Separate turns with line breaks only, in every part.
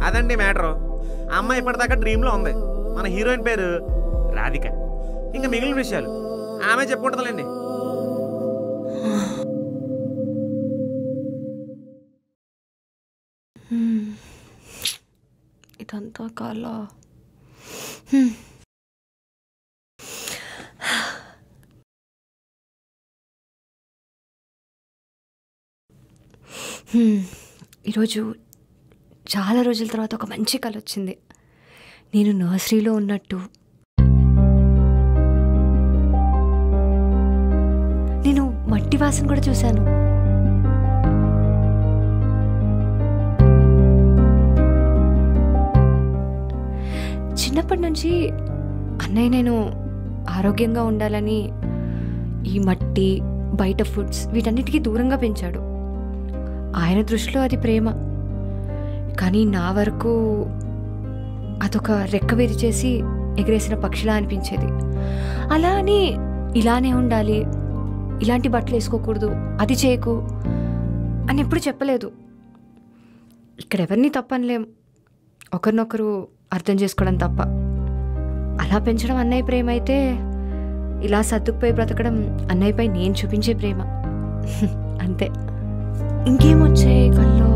అదండి మ్యాటరు. ఆ అమ్మాయి ఇప్పటిదాకా డ్రీమ్లో ఉంది. మన హీరోయిన్ పేరు రాధిక. ఇంకా మిగిలిన విషయాలు ఆమె చెప్పుకుంటుందిలేండి.
ఇదంతా కాల ఈరోజు చాలా రోజుల తర్వాత ఒక మంచి కళ వచ్చింది. నేను నర్సరీలో ఉన్నట్టు, నేను మట్టి వాసన కూడా చూశాను. చిన్నప్పటి నుంచి అన్నయ్య నేను ఆరోగ్యంగా ఉండాలని ఈ మట్టి, బయట ఫుడ్స్ వీటన్నిటికీ దూరంగా పెంచాడు. ఆయన దృష్టిలో అది ప్రేమ, కానీ నా వరకు అదొక రెక్క విరిచేసి ఎగిరేసిన పక్షిలా అనిపించేది. అలా అని ఇలానే ఉండాలి, ఇలాంటి బట్టలు వేసుకోకూడదు, అది చేయకు అని ఎప్పుడు చెప్పలేదు. ఇక్కడ ఎవరిని తప్పనలేం, ఒకరినొకరు అర్థం చేసుకోవడం తప్ప. అలా పెంచడం అన్నయ్య ప్రేమ అయితే, ఇలా సర్దుకుపోయి బ్రతకడం అన్నయ్యపై నేను చూపించే ప్రేమ. అంతే. ఇంకేమొచ్చాయి కల్లో?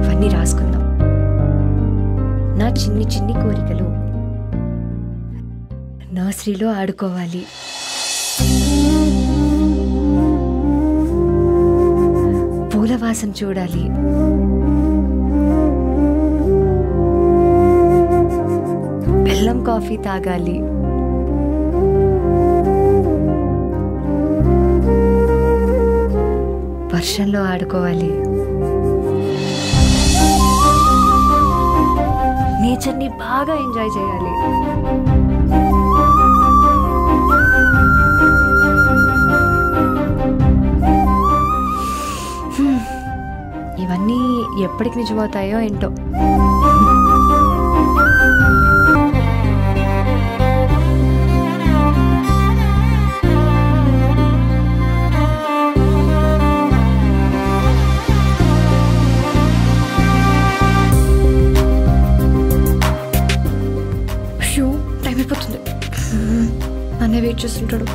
అవన్నీ రాసుకుందాం. నా చిన్ని చిన్ని కోరికలు: నర్సరీలో ఆడుకోవాలి, పూల వాసన చూడాలి, బెల్లం కాఫీ తాగాలి, వర్షంలో ఆడుకోవాలి, నేచర్ని బాగా ఎంజాయ్ చేయాలి. ఇవన్నీ ఎప్పటికి నిజమవుతాయో ఏంటో. టైం అయిపోతుంది, నన్నే వెయిట్ చేస్తుంటాడు.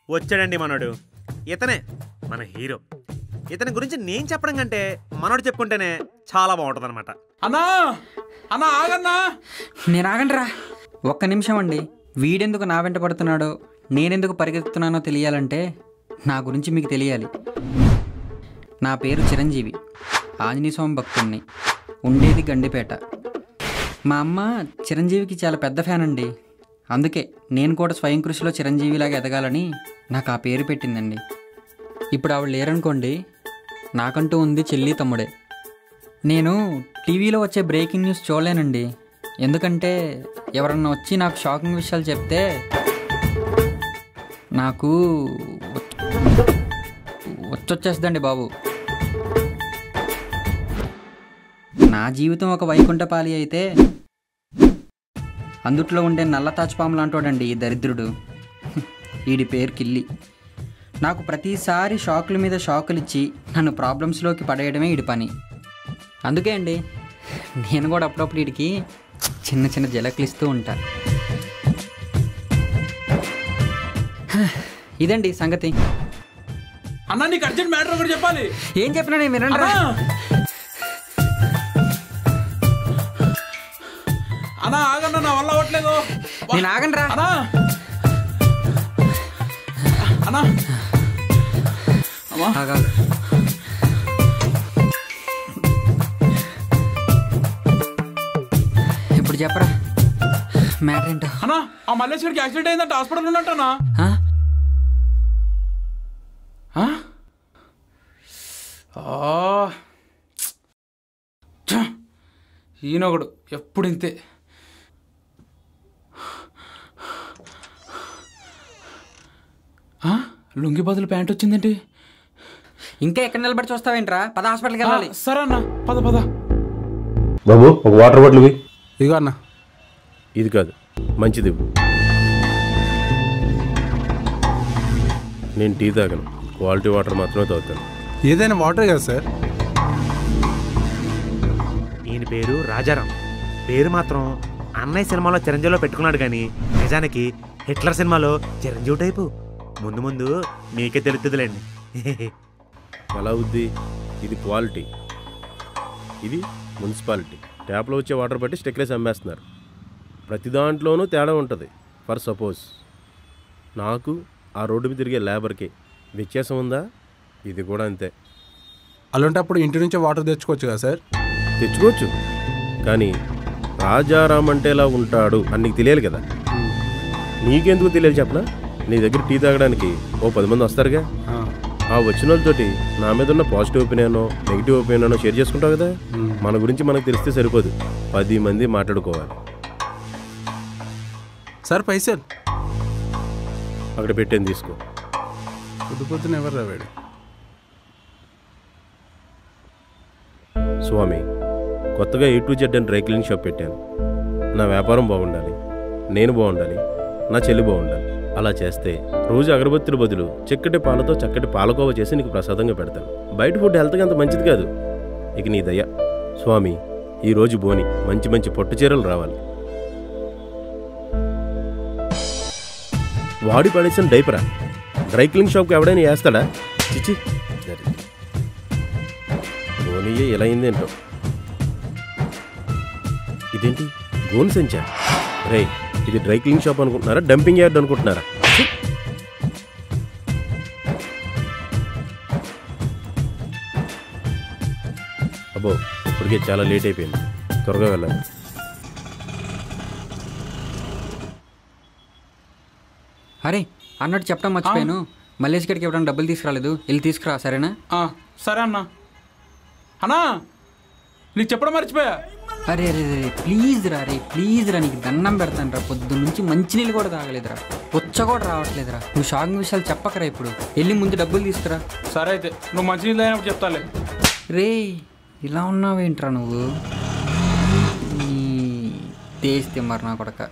వచ్చాడండి మనోడు. ఇతనే మన హీరో. ఇతని గురించి నేను చెప్పడం కంటే మనోడు చెప్పుకుంటేనే చాలా బాగుంటుంది అనమాట.
అన్నా అన్నా ఆగన్నా.
నేను ఆగండిరా, ఒక్క నిమిషం అండి. వీడెందుకు నా వెంట పడుతున్నాడో, నేనెందుకు పరిగెత్తుతున్నానో తెలియాలంటే నా గురించి మీకు తెలియాలి. నా పేరు చిరంజీవి, ఆంజనేయ స్వామి భక్తుణ్ణి, ఉండేది గండిపేట. మా అమ్మ చిరంజీవికి చాలా పెద్ద ఫ్యాన్ అండి. అందుకే నేను కూడా స్వయం కృషిలో చిరంజీవిలాగా ఎదగాలని నాకు ఆ పేరు పెట్టిందండి. ఇప్పుడు ఆవిడ లేరనుకోండి, నాకంటూ ఉంది చెల్లి, తమ్ముడే. నేను టీవీలో వచ్చే బ్రేకింగ్ న్యూస్ చూడలేనండి. ఎందుకంటే ఎవరన్నా వచ్చి నాకు షాకింగ్ విషయాలు చెప్తే నాకు వచ్చేస్తుందండి బాబు. నా జీవితం ఒక వైకుంఠపాలి అయితే అందుట్లో ఉండే నల్ల తాచుపాము లాంటోడండి ఈ దరిద్రుడు. వీడి పేరు కిల్లి. నాకు ప్రతిసారి షాకుల మీద షాకులు ఇచ్చి నన్ను ప్రాబ్లమ్స్లోకి పడేయడమే వీడి పని. అందుకే అండి నేను కూడా అప్పుడప్పుడు వీడికి చిన్న చిన్న జలకులు ఇస్తూ ఉంటాను. ఇదండి సంగతి.
అన్నా నీకు అర్జెంట్ మ్యాటర్ ఒకటి చెప్పాలి.
ఏం చెప్పినా నేను వినండి రా.
అన్నా ఆగన్నా, నా వల్ల అవ్వట్లేదు.
నేను ఆగండి రా.
అన్నా అన్నా
ఆగా. ఇప్పుడు చెప్పరా మ్యాటర్ ఏంటో.
అన్నా ఆ మల్లేశ్వరికి యాక్సిడెంట్ అయిందంటే హాస్పిటల్ ఉన్నట్టనా? ఈయనొకడు ఎప్పుడు ఇంతే. లుంగి బదులు ప్యాంట్ వచ్చిందేంటి?
ఇంకా ఎక్కడ నిలబడి చూస్తావేంట్రా? పద హాస్పిటల్కి వెళ్ళాలి.
సరే అన్న, పద పద.
బాబు ఒక వాటర్ బాటిల్ ఇవి.
ఇదిగో అన్న.
ఇది కాదు, మంచిది. నేను టీ తాగను, క్వాలిటీ వాటర్ మాత్రమే తాగుతాను.
ఏదైనా వాటర్ కదా సార్.
ఈయన పేరు రాజారాం. పేరు మాత్రం అన్నయ్య సినిమాలో చిరంజీవిలో పెట్టుకున్నాడు కానీ నిజానికి హిట్లర్ సినిమాలో చిరంజీవి టైపు. ముందు ముందు మీకే తెలుస్తుందిలేండి.
ఎలా ఉంది? ఇది క్వాలిటీ, ఇది మున్సిపాలిటీ. ట్యాప్లో వచ్చే వాటర్ బట్టి స్టెక్లేసి అమ్మేస్తున్నారు. ప్రతి దాంట్లోనూ తేడా ఉంటుంది. ఫర్ సపోజ్ నాకు ఆ రోడ్డు మీద తిరిగే లేబర్కి వ్యత్యాసం ఉందా? ఇది కూడా అంతే.
అలాంటప్పుడు ఇంటి నుంచే వాటర్ తెచ్చుకోవచ్చు కదా సార్?
తెచ్చుకోవచ్చు, కానీ రాజారాం అంటే ఎలా ఉంటాడు అని నీకు తెలియాలి కదా. నీకెందుకు తెలియాలి చెప్పనా? నీ దగ్గర టీ తాగడానికి ఓ 10 మంది వస్తారుగా. ఆ వచ్చిన వాళ్ళతోటి నా మీద ఉన్న పాజిటివ్ ఒపీనియనో నెగిటివ్ ఒపీనియనో షేర్ చేసుకుంటావు కదా. మన గురించి మనకు తెలిస్తే సరిపోదు, 10 మంది మాట్లాడుకోవాలి.
సార్ పైసలు
అక్కడ పెట్టేది తీసుకో.
పొద్దు పొద్దున ఎవరు రావాడు?
స్వామి, కొత్తగా A to Z అని డ్రై క్లీనింగ్ షాప్ పెట్టాను. నా వ్యాపారం బాగుండాలి, నేను బాగుండాలి, నా చెల్లి బాగుండాలి. అలా చేస్తే రోజు అగరబత్తుల బదులు చిక్కటి పాలతో చక్కటి పాలకోవ చేసి నీకు ప్రసాదంగా పెడతాను. బయట ఫుడ్ హెల్త్కి అంత మంచిది కాదు. ఇక నీ దయ స్వామి. ఈరోజు బోని మంచి మంచి పట్టు చీరలు రావాలి. వాడి పడేసిన డైపరా డ్రై క్లీనింగ్ షాప్కి ఎవడైనా వేస్తాడా? చిచ్చి, బోనియే ఎలా అయిందేంటో. ఇదేంటి గోన్ సంచా? రే, ఇది డ్రై క్లీనింగ్ షాప్ అనుకుంటున్నారా, డంపింగ్ యార్డ్ అనుకుంటున్నారా? అబ్బో, ఇప్పటికే చాలా లేట్ అయిపోయింది, త్వరగా వెళ్ళాలి.
అరే అన్నట్టు చెప్పడం మర్చిపోయాను. మల్లేష్ గడికి ఇవ్వడానికి డబ్బులు తీసుకురాలేదు, వెళ్ళి తీసుకురా సరేనా?
సరే అన్న. అన్నా నీకు చెప్పడం మర్చిపోయా.
అరే అరే రే ప్లీజ్ రా, ప్లీజ్ రా, నీకు దండం పెడతాను రా. పొద్దున్న నుంచి మంచినీళ్ళు కూడా తాగలేదురా, పుచ్చ కూడా రావట్లేదురా. నువ్వు షాకింగ్ విషయాలు చెప్పకరా ఇప్పుడు, వెళ్ళి ముందు డబ్బులు తీసుకురా.
సరే అయితే నువ్వు మంచినీళ్ళు అయినప్పుడు చెప్తాలే.
రే ఇలా ఉన్నావేంట్రా నువ్వు? తీస్తే మరి నా కొడక.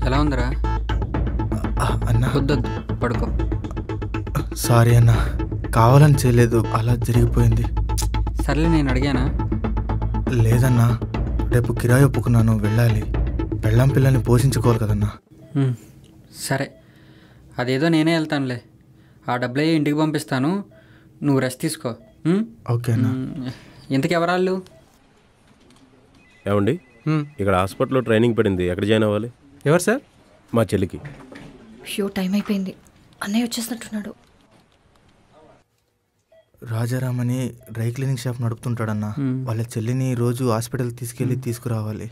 ఎలా ఉందిరా?
అన్నా
వద్దు పడుకో.
సారీ అన్న, కావాలని చేయలేదు, అలా జరిగిపోయింది.
సర్లే నేను అడిగానా?
లేదన్నా, రేపు కిరాయి ఒప్పుకున్నాను, వెళ్ళాలి. పెళ్ళాం పిల్లల్ని పోషించుకోవాలి కదన్నా.
సరే, అదేదో నేనే వెళ్తానులే. ఆ డబ్బులే ఇంటికి పంపిస్తాను, నువ్వు రెస్ట్ తీసుకో.
ఓకే అన్న.
ఇంతకెవరాళ్ళు?
ఏమండి, ఇక్కడ హాస్పిటల్లో ట్రైనింగ్ పడింది, ఎక్కడ జాయిన్ అవ్వాలి?
ఎవరు సార్?
మా చెల్లికి.
షో టైం అయిపోయింది, అన్నయ్య వచ్చేసినట్టున్నాడు.
రాజారాం అని డ్రై క్లీనింగ్ షాప్ నడుపుతుంటాడన్నా. వాళ్ళ చెల్లిని రోజు హాస్పిటల్ తీసుకెళ్ళి తీసుకురావాలి.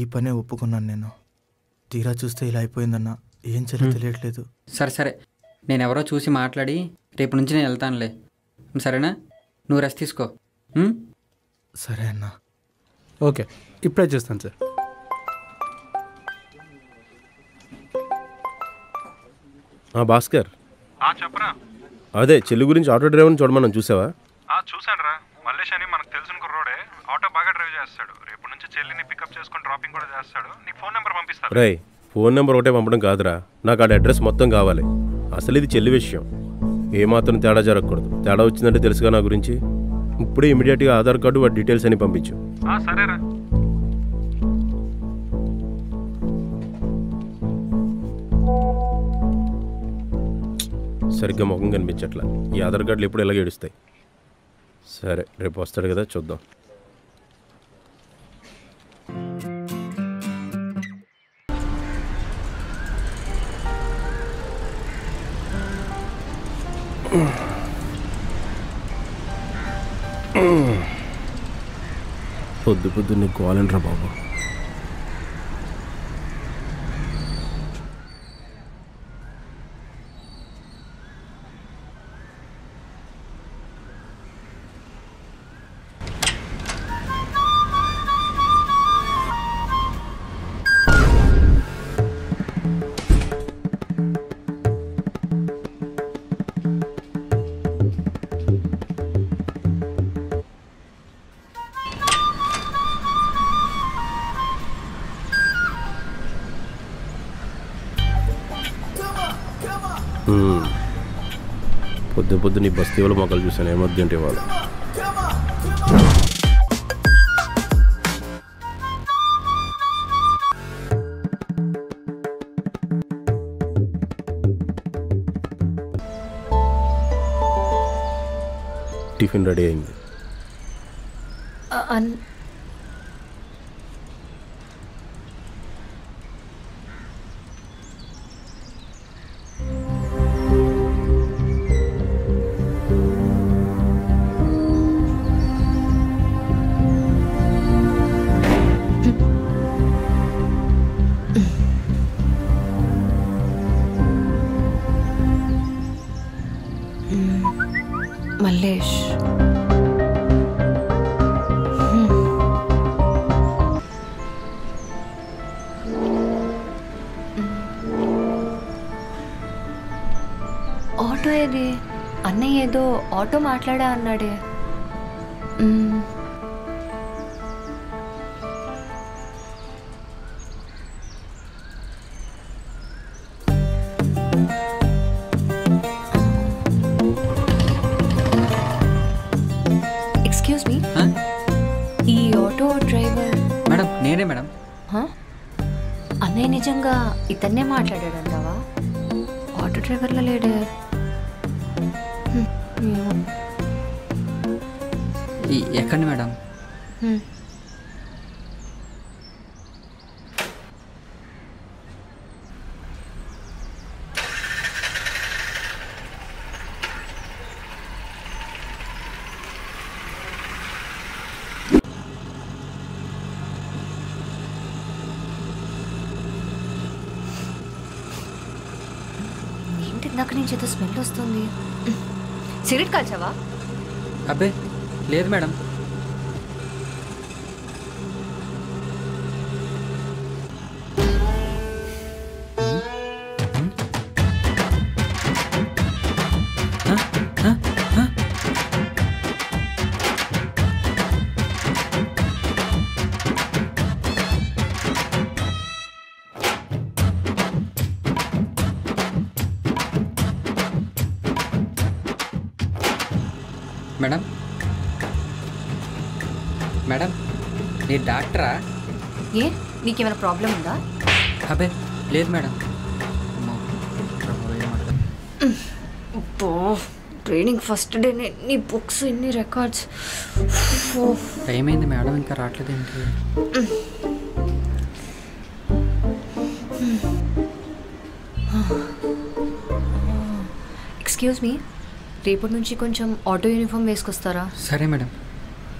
ఈ పనే ఒప్పుకున్నాను నేను. తీరా చూస్తే ఇలా అయిపోయిందన్నా, ఏం చేయాలో తెలియట్లేదు.
సరే సరే, నేను ఎవరో చూసి మాట్లాడి రేపు నుంచి నేను వెళ్తానులే, సరేనా? నువ్వు రెస్ట్ తీసుకో.
సరే అన్నా.
ఓకే, ఇప్పుడే చేస్తాను సార్.
భాస్కర్,
చెప్పరా.
అదే చెల్లి గురించి ఆటో డ్రైవర్ని చూడమని చూసావా?
చూశాను రా. మల్లేష్ అని మనకు తెలిసిన కుర్రోడే, ఆటో బాగా డ్రైవ్ చేస్తాడు. రేపు నుంచి చెల్లిని పికప్ చేసుకొని డ్రాపింగ్ కూడా చేస్తాడు. నీకు ఫోన్ నెంబర్ పంపిస్తాను.
రేయ్, ఫోన్ నెంబర్ ఒకటే పంపడం కాదురా, నాకు ఆడ అడ్రస్ మొత్తం కావాలి. అసలు ఇది చెల్లి విషయం, ఏమాత్రం తేడా జరగకూడదు. తేడా వచ్చిందంటే తెలుసుగా నా గురించి. ఇప్పుడే ఇమీడియట్గా ఆధార్ కార్డు వాటి డీటెయిల్స్ అని పంపించు.
సరేరా.
సరిగ్గా ముఖం కనిపించట్లా. ఈ ఆధార్ కార్డులు ఎప్పుడు ఎలాగ ఏడుస్తాయి. సరే, రేపు వస్తాడు కదా, చూద్దాం. పొద్దు పొద్దు నీకు కావాలంటరా బాబు. పొద్దు పొద్దు నీ బస్తీవుల మొక్కలు చూసాను, ఏమొద్దంటే వాళ్ళు. టిఫిన్ రెడీ అయింది.
మల్లేష్, ఆటో ఏది? అన్నయ్య ఏదో ఆటో మాట్లాడా అన్నాడే. ఎక్స్క్యూజ్ మీ, ఈ ఆటో డ్రైవర్?
మేడం నేనే మేడం.
అన్నయ్య నిజంగా ఇతన్నే మాట్లాడాడంటావా? ఆటో డ్రైవర్లో లేడే.
ఎక్కండి మేడం.
ఏంటి ఇందాక నుంచి ఏదో స్మెల్ వస్తుంది. సిగరెట్ కాల్చావా?
అబ్బే లేదు మేడం. మేడం మేడం మీరు డాక్టరా?
ఏ, నీకేమైనా ప్రాబ్లం ఉందా?
అబ్బే లేదు మేడం.
ట్రైనింగ్ ఫస్ట్ డే నీ బుక్స్ ఇన్ని రికార్డ్స్.
టైం అయింది మేడం, ఇంకా రావట్లేదు ఏంటి?
ఎక్స్క్యూజ్ మీ, రేపటి నుంచి కొంచెం ఆటో యూనిఫామ్ వేసుకొస్తారా?
సరే మేడం,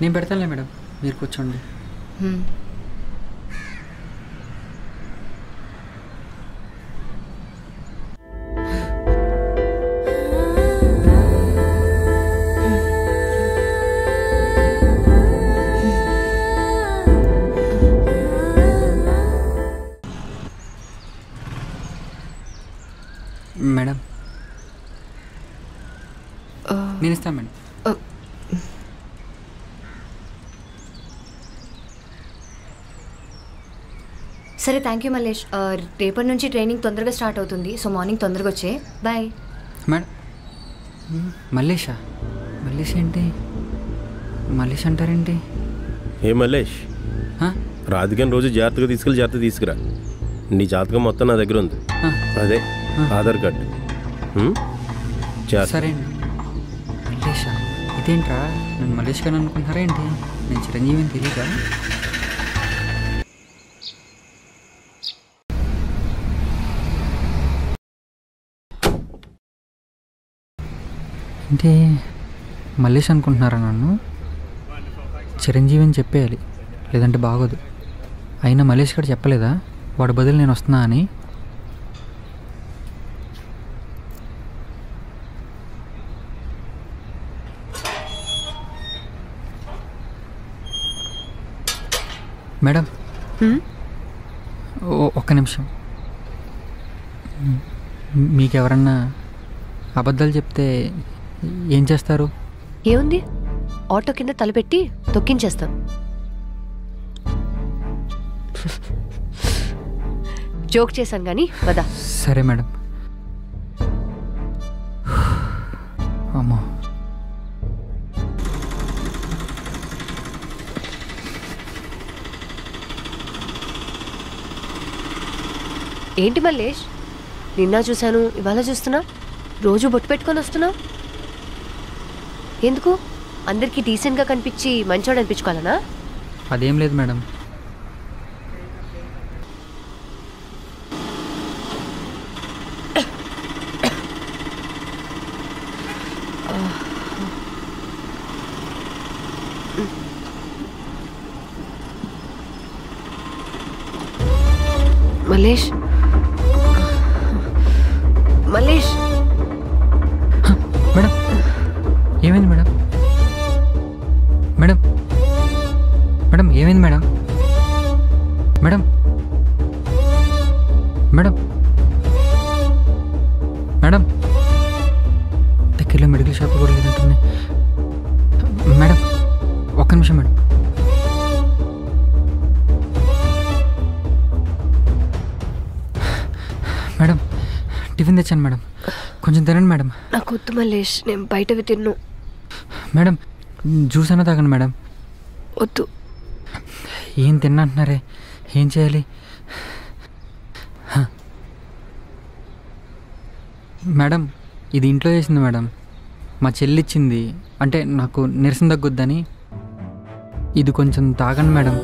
నేను పెడతానులే మేడం, మీరు కూర్చోండి. మేడం నేను ఇస్తాను మేడం.
సరే థ్యాంక్ యూ మల్లేష్. రేపటి నుంచి ట్రైనింగ్ తొందరగా స్టార్ట్ అవుతుంది, సో మార్నింగ్ తొందరగా వచ్చే. బాయ్.
మేడం మల్లేషా? మల్లేష్ ఏంటి? మల్లేష్ అంటారేంటి?
ఏ మల్లేష్, రాధికని రోజు జాగ్రత్తగా తీసుకురా. నీ జాతకం మొత్తం నా దగ్గర ఉంది. అదే ఆధార్ కార్డు.
సరే అండి. మల్లేషా? ఇదేంట్రా, నేను మల్లేష్ గారు అనుకుంటారా ఏంటి? నేను చిరంజీవి అని తెలియదా? అంటే మల్లేష్ అనుకుంటున్నారా నన్ను? చిరంజీవి అని చెప్పేయాలి, లేదంటే బాగోదు. అయినా మల్లేష్ గారు చెప్పలేదా వాడి బదులు నేను వస్తున్నా అని? మేడం ఒక్క నిమిషం. మీకెవరన్నా అబద్ధాలు చెప్తే ఏం చేస్తారు?
ఏముంది, ఆటో కింద తలపెట్టి తొక్కించేస్తాం. జోక్ చేశాను కానీ వదా.
సరే మేడం. అమ్మో,
ఏంటి మల్లేష్, నిన్న చూశాను ఇవాళ చూస్తున్నా, రోజు బొట్టు పెట్టుకొని వస్తున్నా. ఎందుకు, అందరికీ డీసెంట్గా కనిపించి మంచోడు అనిపించుకోవాలనా?
అదేం లేదు మేడం.
మల్లేష్, మల్లేష్.
మేడం ఏమైంది మేడం? మేడం మేడం ఏమైంది మేడం? మేడం మేడం మేడం దగ్గరలో మెడికల్ షాప్ కూడా లేదంటున్నాయి. మేడం ఒక్క నిమిషం మేడం. మేడం టిఫిన్ తెచ్చాను మేడం, కొంచెం తినండి మేడం.
నాకు వద్దు మల్లేష్, నేను బయటవి తిన్ను.
మేడం జ్యూస్ అన్నా తాగండి మేడం.
వద్దు.
ఏం తిన్నా అంటున్నారే, ఏం చేయాలి? మేడం ఇది ఇంట్లో చేసింది మేడం, మా చెల్లి ఇచ్చింది. అంటే నాకు నీరసం తగ్గొద్దని. ఇది కొంచెం తాగండి మేడం,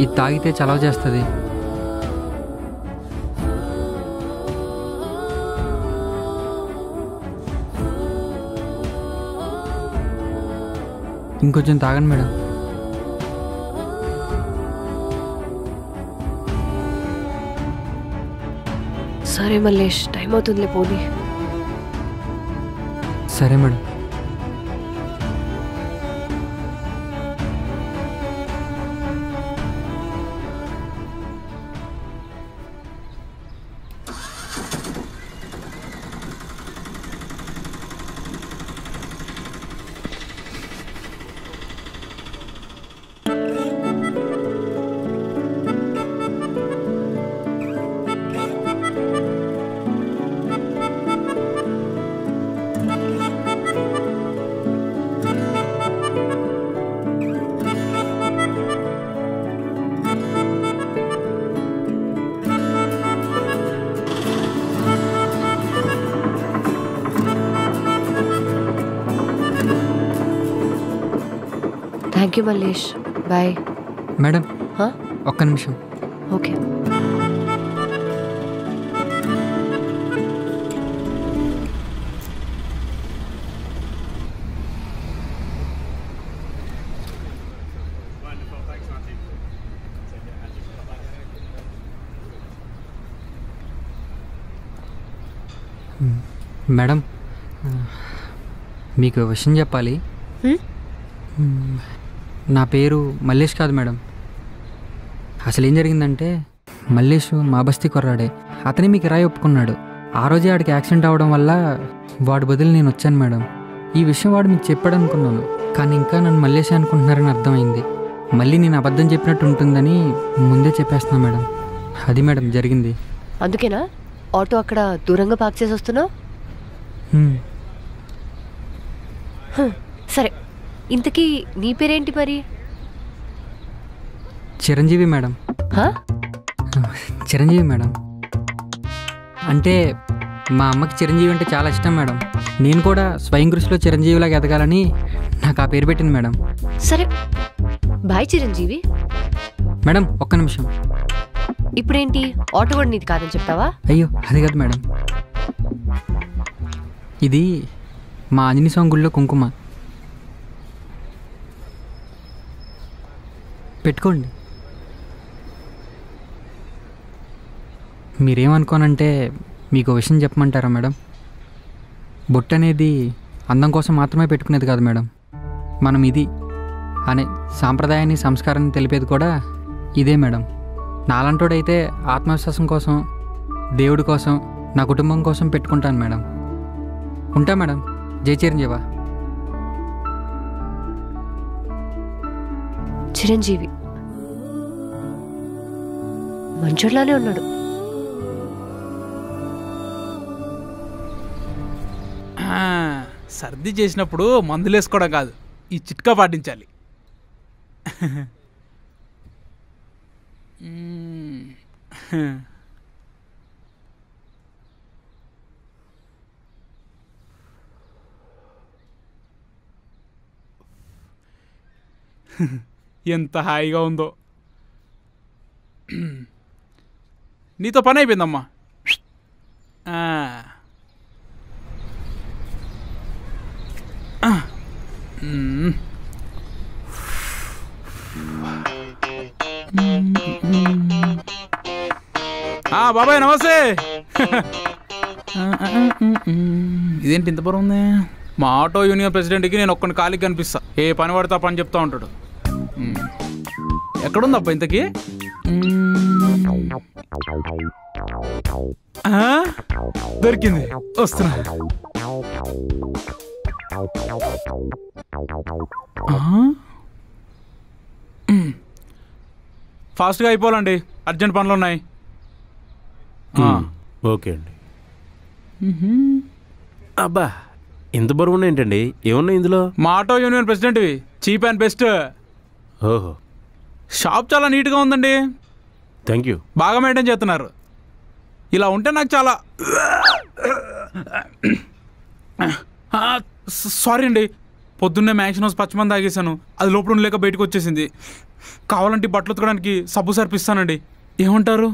ఇది తాగితే చలవ చేస్తుంది. ఇంకొంచెం తాగండి మేడం.
సరే మల్లేష్, టైం అవుతుందిలే, పోనీ.
సరే madam.
Thank you Mallesh, bye.
Madam ఒక్క నిమిషం.
ఓకే.
మేడం మీకు విషయం చెప్పాలి. నా పేరు మల్లేష్ కాదు మేడం. అసలు ఏం జరిగిందంటే, మల్లేష్ మా బస్తీ కుర్రాడే. అతనే మీకు రాయి ఒప్పుకున్నాడు. ఆ రోజే ఆడికి యాక్సిడెంట్ అవ్వడం వల్ల వాడి బదులు నేను వచ్చాను మేడం. ఈ విషయం వాడు మీకు చెప్పాడు అనుకున్నాను, కానీ ఇంకా నన్ను మల్లేష్ అనుకుంటున్నారని అర్థమైంది. మళ్ళీ నేను అబద్ధం చెప్పినట్టు ఉంటుందని ముందే చెప్పేస్తున్నా మేడం. అది మేడం జరిగింది.
అందుకేనా ఆటో అక్కడ దూరంగా పార్క్ చేసి వస్తున్నావు? సరే, ఇంతకీ నీ పేరేంటి మరి?
చిరంజీవి మేడం. చిరంజీవి మేడం. అంటే మా అమ్మకి చిరంజీవి అంటే చాలా ఇష్టం మేడం. నేను కూడా స్వయం కృషిలో చిరంజీవిలాగా ఎదగాలని నాకు ఆ పేరు పెట్టింది మేడం.
సరే, బాయ్ చిరంజీవి.
మేడం ఒక్క నిమిషం.
ఇప్పుడేంటి, ఆటో కూడా నీది కాదని చెప్తావా?
అయ్యో అది కాదు మేడం, ఇది మా ఆంజనేయ స్వామి గుడిలో కుంకుమ. పెట్టుకోండి. మీరేమనుకోనంటే మీకు విషయం చెప్పమంటారా మేడం? బొట్టు అనేది అందం కోసం మాత్రమే పెట్టుకునేది కాదు మేడం. మనం ఇది అనే సాంప్రదాయాన్ని సంస్కారాన్ని తెలిపేది కూడా ఇదే మేడం. నాలంటోడైతే ఆత్మవిశ్వాసం కోసం, దేవుడి కోసం, నా కుటుంబం కోసం పెట్టుకుంటాను మేడం. ఉంటా మేడం. జై చిరంజీవా.
చిరంజీవి మంచోట్లానే ఉన్నాడు.
సర్ది చేసినప్పుడు మందులు వేసుకోవడం కాదు, ఈ చిట్కా పాటించాలి. ఎంత హాయిగా ఉందో. నీతో పని అయిపోయిందమ్మా. బాబాయ్ నమస్తే. ఇదేంటి ఇంత బరువు ఉంది? మా ఆటో యూనియన్ ప్రెసిడెంట్కి నేను ఒక్కని ఖాళీకి కనిపిస్తా. ఏ పని పడితే ఆ పని చెప్తా ఉంటాడు. ఎక్కడుందబ్బా ఇంతకీ? దొరికింది, వస్తున్నా. ఫాస్ట్గా అయిపోవాలండి, అర్జెంట్ పనులు ఉన్నాయి.
ఓకే అండి. అబ్బా ఎంత బరువు ఉన్నాయేంటండి? ఏమున్నాయి ఇందులో?
మా ఆటో యూనియన్ ప్రెసిడెంట్వి, చీప్ అండ్ బెస్ట్.
ఓహో,
షాప్ చాలా నీట్గా ఉందండి.
Thank you.
బాగా మెయింటైన్ చేస్తున్నారు. ఇలా ఉంటే నాకు చాలా సారీ అండి. పొద్దున్నే మ్యాక్సిన్ హౌస్ పచ్చిమంది తాగేశాను, అది లోపల ఉండలేక బయటకు వచ్చేసింది. కావాలంటే బట్టలు ఉతకడానికి సబ్బు సర్పిస్తానండి, ఏమంటారు?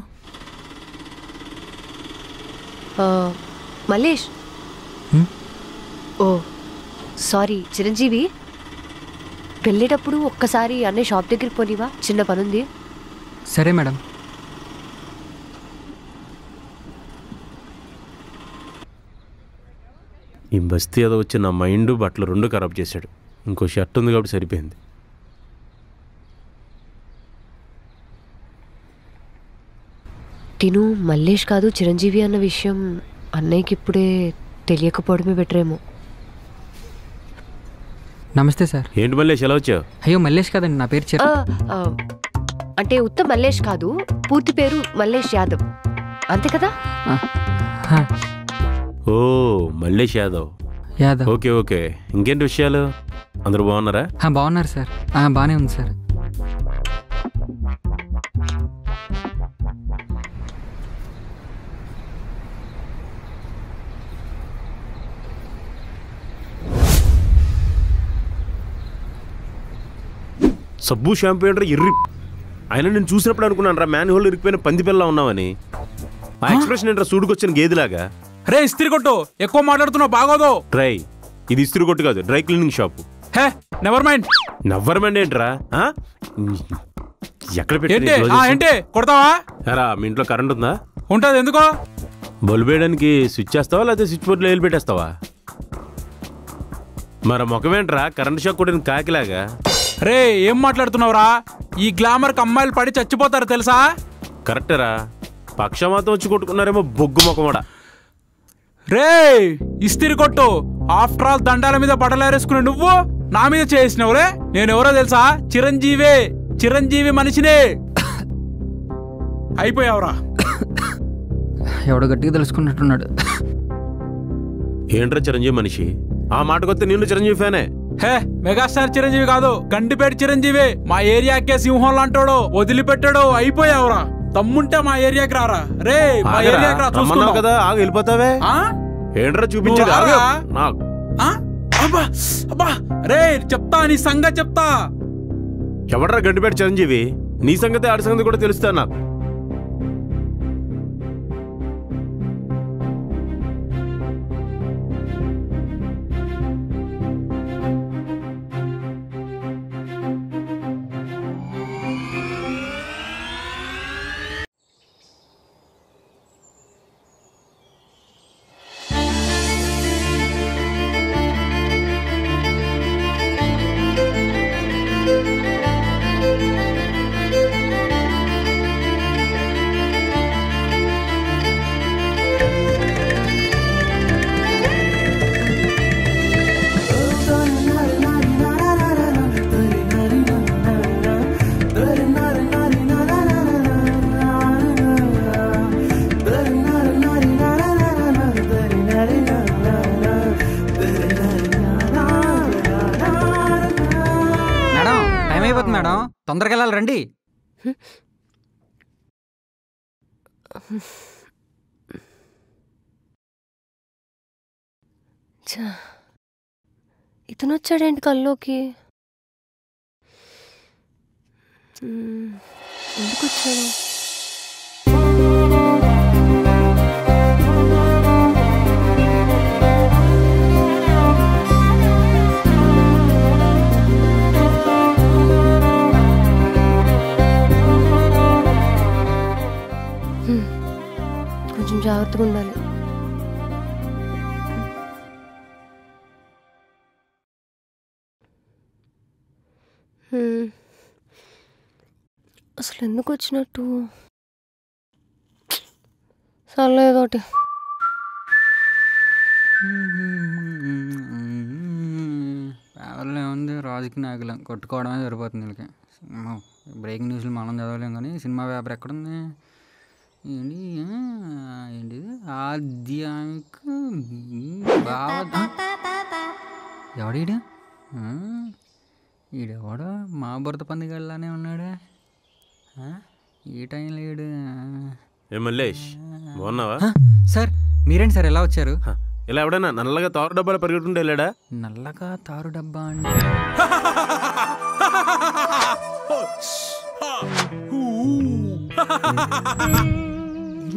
మల్లేష్. ఓ సారీ చిరంజీవి, వెళ్ళేటప్పుడు ఒక్కసారి అన్నయ్య షాప్ దగ్గరికి పోనివా, చిన్న పనుంది.
సరే మేడం.
ఈ బస్తీ ఏదో వచ్చి నా మైండ్ బట్టలు రెండు ఖరాబ్ చేశాడు. ఇంకో షర్ట్ ఉంది కాబట్టి సరిపోయింది.
తిను మల్లేష్ కాదు చిరంజీవి అన్న విషయం అన్నయ్యకి ఇప్పుడే తెలియకపోవడమే బెటరేమో.
నమస్తే సార్.
ఏంటి మల్లేష్ ఎలా వచ్చావు?
అయ్యో మల్లేష్ కాదండి, నా పేరు
అంటే ఉత్త మల్లేష్ కాదు, పూర్తి పేరు మల్లేష్ యాదవ్, అంతే కదా?
ఓ మల్లేష్ యాదవ్.
యాదవ్.
Okay okay. ఇంకేంటి విషయాలు? అందరూ బాగున్నారా?
బాగున్నారు సార్. బాగానే ఉంది సార్.
సబ్బు షాంపూ ఏంట్రా ఎర్రి? ఆయన నేను చూసినప్పుడు అనుకున్నాను రా మ్యాన్ హోల్ ఇరికిపోయిన పంది పిల్ల ఉన్నావని. ఆ ఎక్స్ప్రెషన్ ఏంట్రా సూడుకొచ్చిన గేదిలాగా?
రే ఇస్త్రీ కొట్టు, ఎక్కువ మాట్లాడుతున్నావు బాగోదు.
డ్రై, ఇది ఇస్త్రీ కొట్టు కాదు, డ్రై క్లీనింగ్ షాప్.
హే నెవర్ మైండ్.
నెవర్ మైండ్ ఏంట్రా? ఎక్కడ పెట్టి
ఏంటి కొడతావా?
రా మీ ఇంట్లో కరెంట్ ఉందా?
ఉంటుంది. ఎందుకో?
బల్బు వేయడానికి స్విచ్ చేస్తావా లేకపోతే స్విచ్ బోర్డులో వేలు పెట్టేస్తావా? మరి ముఖమేంట్రా కరెంట్ షాక్ కొట్టిన కాకిలాగా?
రే ఏం మాట్లాడుతున్నావురా? ఈ గ్లామర్కి అమ్మాయిలు పడి చచ్చిపోతారు తెలుసా?
కరెక్టరా, పక్షమాతం వచ్చి కొట్టుకున్నారేమో బొగ్గు ముఖమోడా.
రే ఇస్త్రీ కొట్టు, ఆఫ్టర్ ఆల్ దండాల మీద బట్టలేరేసుకునే నువ్వు నా మీద చేసినవులే. నేనెవరో తెలుసా? చిరంజీవి మనిషినే. అయిపోయావురా.
ఎవడో గట్టిగా తెలుసుకున్నట్టున్నాడు.
ఏంట్రా చిరంజీవి మనిషి? ఆ మాటకొస్తే నిన్ను చిరంజీవి ఫ్యానే.
హే, మెగాస్టార్ చిరంజీవి కాదు, గండిపేట చిరంజీవి. మా ఏరియాకే సింహం లాంటోడు, వదిలిపెట్టాడు. అయిపోయావురా. తమ్ముంటే మా ఏరియాకి రారా. రే మా ఏరియాకి రా, చూసుకున్నావు
కదా. ఆగు, వెళ్ళిపోతావే. ఏంట్రా చూపించేది?
రే చెప్తా, నీ సంగతి చెప్తా.
ఎవడ్రా గండిపేట చిరంజీవి? నీ సంగతి ఆడి సంగతి కూడా తెలుస్తా నాకు.
మేడం, తొందరగా వెళ్ళాలి, రండి.
ఇతను వచ్చాడేంటి కల్లోకి? ఎందుకు వచ్చాడు? కొంచెం జాగ్రత్తగా ఉండాలి. అసలు ఎందుకు వచ్చినట్టు? సర్లేదోటి.
పేపర్లో ఏముంది, రాజకీయ నాయకులు కొట్టుకోవడమే సరిపోతుంది వీళ్ళకి. బ్రేకింగ్ న్యూస్లు మనం చదవలేం, కానీ సినిమా పేపర్ ఎక్కడుంది? ఏంటి ఆధ్యాత్మిక ఎవడీడు? ఈడెవడో మా బురద పందిగల్లానే ఉన్నాడే. ఈ టైం లేడు.
మల్లేష్, బాగున్నావా?
సార్ మీరేంటి సార్ ఎలా వచ్చారు?
ఇలా ఎవడైనా నల్లగా తారు డబ్బాలు పరిగెట్టుకుంటే వెళ్ళాడా?
నల్లగా తారు డబ్బా అంటే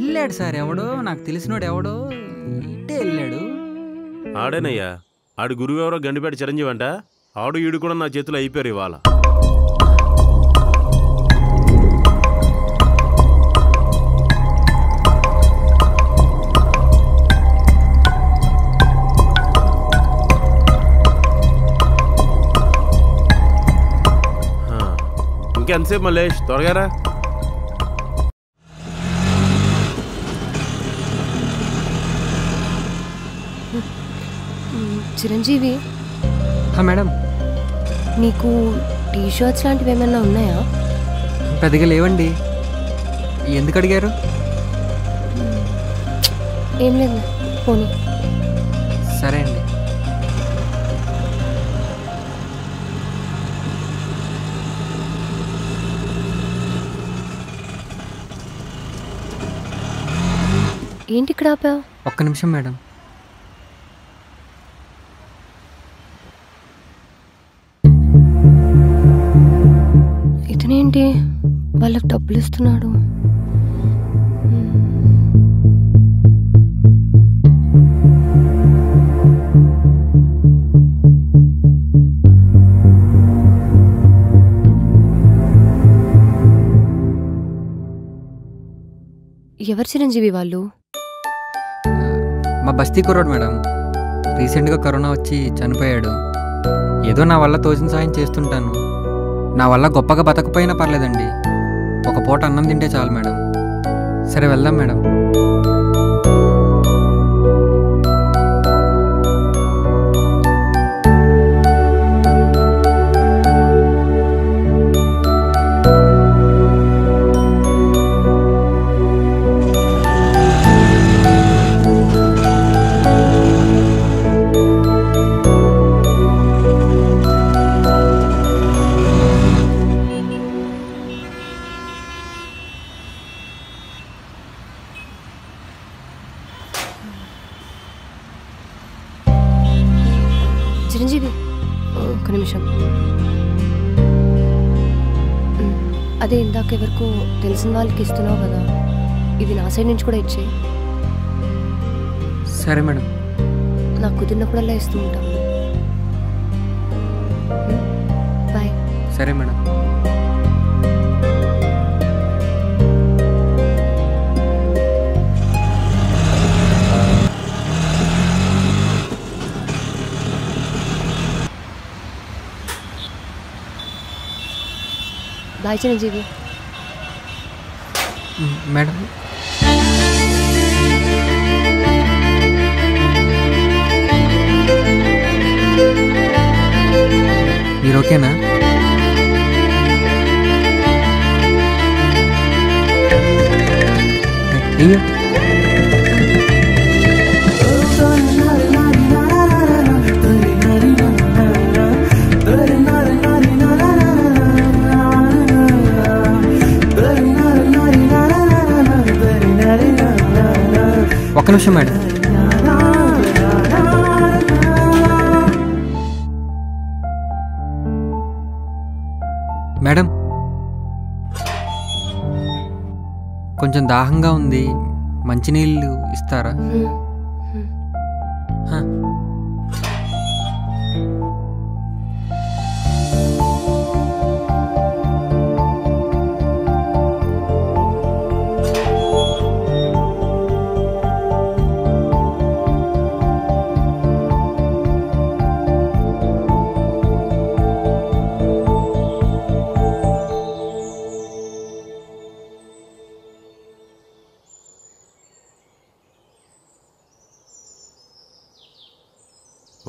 వెళ్ళాడు సార్. ఎవడో నాకు తెలిసినోడు ఎవడో ఇట్టే వెళ్ళాడు.
ఆడేనయ్యా, ఆడు గురువు ఎవరో గండిపేట చిరంజీవి అంట. ఆడు ఈడు కూడా నా చేతిలో అయిపోయారు ఇవాళ. ఇంకెంతసేపు మల్లేష్, త్వరగా రా.
చిరంజీవి,
మేడం,
నీకు టీ షర్ట్స్ లాంటివి ఏమైనా ఉన్నాయా?
పెద్దగా లేవండి. ఎందుకు అడిగారు?
ఏం లేదు, పోనీ.
సరే అండి.
ఏంటి ఇక్కడ ఆపా?
ఒక్క నిమిషం మేడం.
ఇతనేంటి వాళ్ళకి డబ్బులు ఇస్తున్నాడు? ఎవరు చిరంజీవి వాళ్ళు?
మా బస్తీ కుర్రాడు మేడం. రీసెంట్గా కరోనా వచ్చి చనిపోయాడు. ఏదో నా వల్ల తోచిన సాయం చేస్తుంటాను. నా వల్ల గొప్పగా బతకపోయినా పర్లేదండి, ఒక పూట అన్నం తింటే చాలు మేడం. సరే వెళ్దాం మేడం.
చిరంజీవి ఒక్క నిమిషం. అదే ఇందాక ఎవరికో తెలిసిన వాళ్ళకి ఇస్తున్నావు కదా, ఇవి నా సైడ్ నుంచి కూడా ఇచ్చే.
సరే మేడం.
నాకు కుదిరినప్పుడల్లా ఇస్తూ ఉంటాను. బాయ్.
సరే మేడం.
బాయ్ చిరంజీవి.
మేడం మీరు ఓకేనా? అయ్యో ఒక్క నిమిషం మేడం. మేడం కొంచెం దాహంగా ఉంది, మంచినీళ్ళు ఇస్తారా?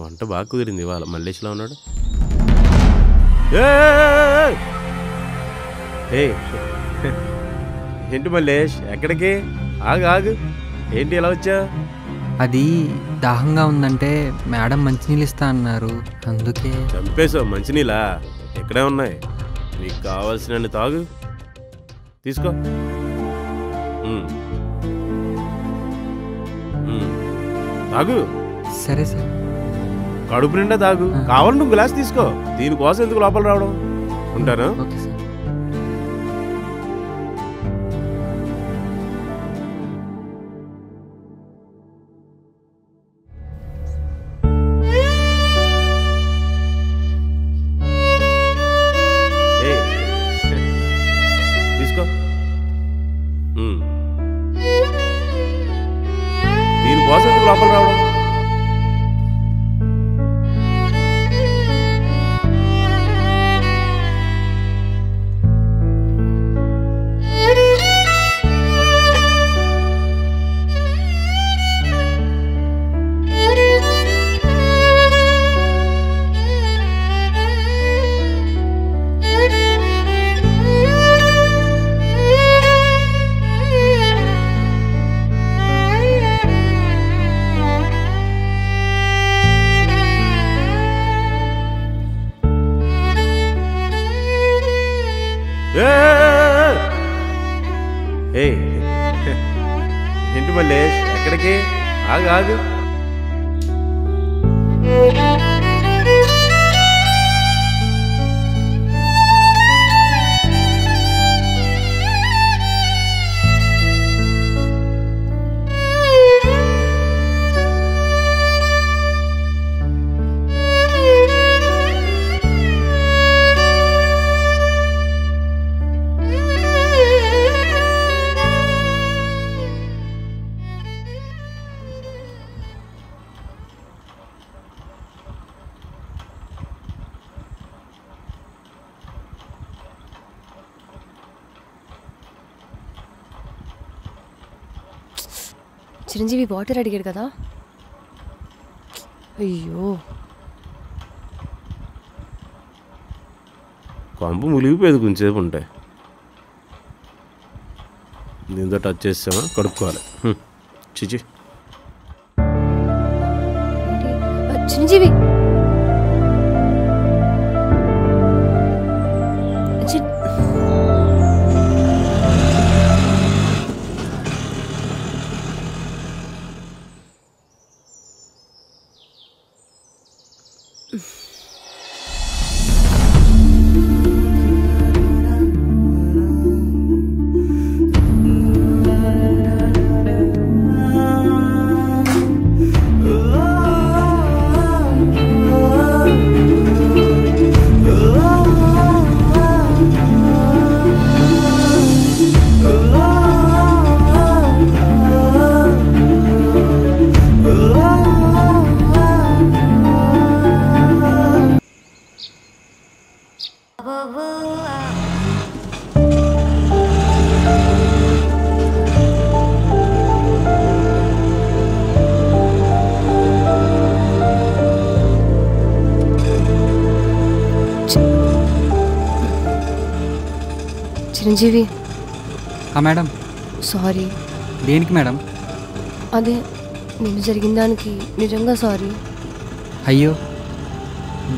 వంట బాగా కుదిరింది ఇవాళ. మల్లేష్లా ఉన్నాడు. ఏంటి మల్లేష్, ఎక్కడికి? ఆగు ఆగు, ఏంటి ఎలా వచ్చా?
అది దాహంగా ఉందంటే మేడం మంచినీళ్ళు ఇస్తా అన్నారు, అందుకే.
చంపేశావు. మంచినీళ్ళా? ఎక్కడే ఉన్నాయి, నీకు కావాల్సినన్ని తాగు, తీసుకో. తాగు.
సరే సార్.
కడుపు నిండా తాగు, కావాలంటే నువ్వు గ్లాస్ తీసుకో. దీనికోసం ఎందుకు లోపల రావడం? ఉంటాను.
Okay sir.
తీసుకో. దీనికోసం ఎందుకు లోపల రావడం? ఏంటి మల్లేష్, ఎక్కడికి? ఆగు ఆగు.
చిరంజీవి వాటర్ అడిగాడు కదా. అయ్యో,
కొంప ములిగిపోయేది కొంచెంసేపు ఉంటాయి. దీంతో టచ్ చేసామా కడుక్కోవాలి. చిచి.
చిరంజీవి చిరంజీవి.
మేడం.
సారీ.
దేనికి మేడం?
అదే నేను జరిగిన దానికి నిజంగా సారీ.
అయ్యో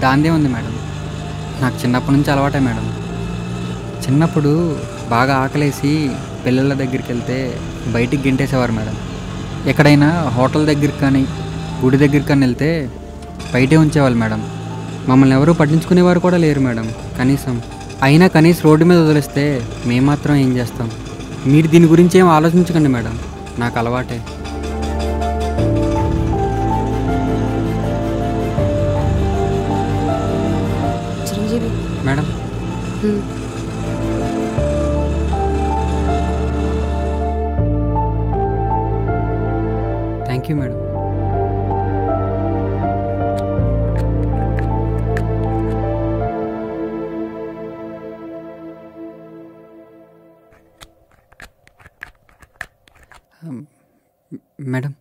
దాందే ఉంది మేడం, నాకు చిన్నప్పటి నుంచి అలవాటే మేడం. చిన్నప్పుడు బాగా ఆకలేసి పిల్లల దగ్గరికి వెళ్తే బయటికి గెంటేసేవారు మేడం. ఎక్కడైనా హోటల్ దగ్గరికి కానీ గుడి దగ్గరికి కానీ వెళ్తే బయటే ఉంచేవాళ్ళు మేడం. మమ్మల్ని ఎవరూ పట్టించుకునేవారు కూడా లేరు మేడం కనీసం. అయినా కనీసం రోడ్డు మీద వదిలేస్తే మేము మాత్రం ఏం చేస్తాం? మీరు దీని గురించి ఏం ఆలోచించకండి మేడం, నాకు అలవాటే.
Chiranjeevi.
Madam. Thank you madam. Madam.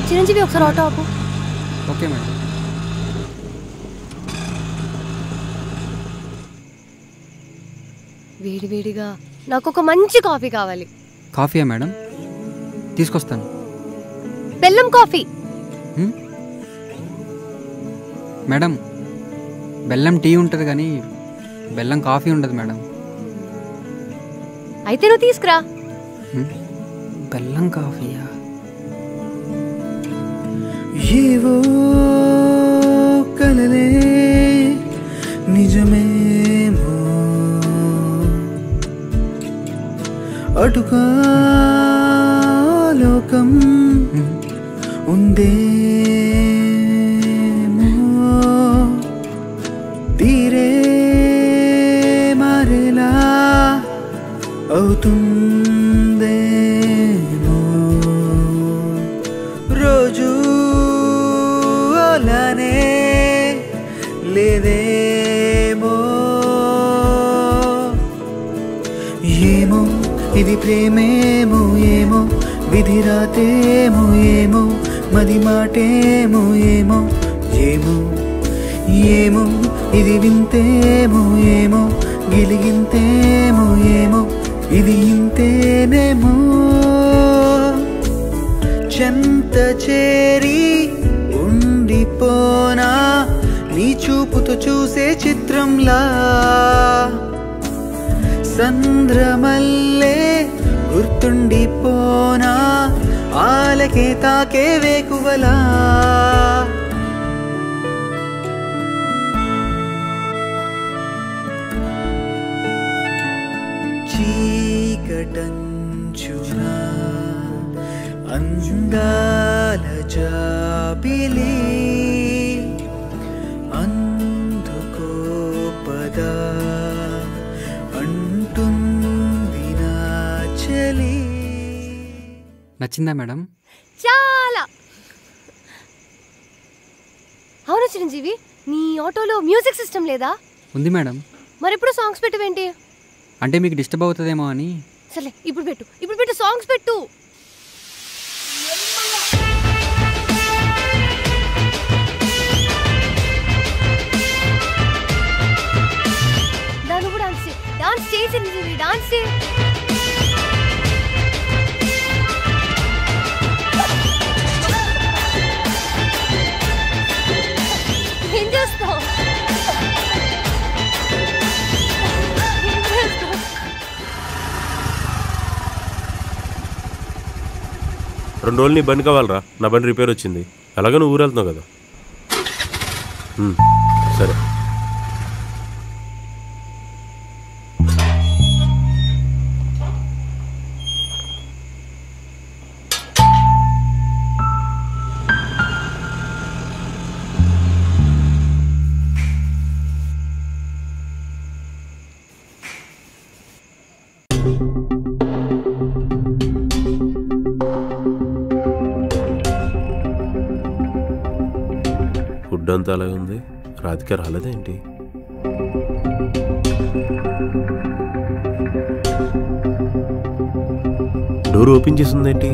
Chiranjeevi ఒకసారి ఆటో ఆపు.
Okay madam.
వేడివేడిగా నాకు ఒక మంచి కాఫీ కావాలి.
కాఫీయా మేడం? తీసుకొస్తాను.
బెల్లం కాఫీ.
మేడం బెల్లం టీ ఉంటుంది కానీ బెల్లం కాఫీ ఉండదు మేడం.
అయితే నువ్వు తీసుకురా.
బెల్లం కాఫీయా?
ఏవో కలలే నిజమేమో, అటుకా లోకం ఉందేమో, తీరే మారేలా అవుతుందేమో, రోజు అలానే లేదేమో, ఏమో ఇది ప్రేమేమో, ఏమో విధి రాతేమో, ఏమో మది మాటేమో, ఏమో ఏమో ఏమో ఇది వింతేమో, ఏమో గిలిగింతేమో, ఏమో ఇది ఇంతేనేమో, చెంత చేరి ఉండిపోనా నీ చూపుతో చూసే చిత్రంలా, సంద్రమల్లే గుర్తుండిపోనా ఆలకే తాకే వేకువలా, చీకటంచునా అందాల జాబిలి అందుకో పదా అంటుంది నా చలి.
నచ్చిందా మేడం?
చాలా. అవును చిరంజీవి, నీ ఆటోలో మ్యూజిక్ సిస్టమ్ లేదా?
ఉంది మేడం.
మరి ఎప్పుడు సాంగ్స్ పెట్టవేంటి?
అంటే మీకు డిస్టర్బ్ అవుతుందేమో అని.
సరే ఇప్పుడు పెట్టు సాంగ్స్ పెట్టు. దాన్ని కూడా డాన్స్ చేయి చిరంజీవి, డాన్స్ చేయి. ఏం చేస్తావు?
2 రోజులు నీ బండి కావాలరా, నా బండి రిపేర్ వచ్చింది. అలాగే నువ్వు ఊరు వెళ్తున్నావు కదా. సరే. ఫుడ్ అంతా అలాగే ఉంది. రాధిక రాలేదేంటి? డోర్ ఓపెన్ చేసిందేంటి?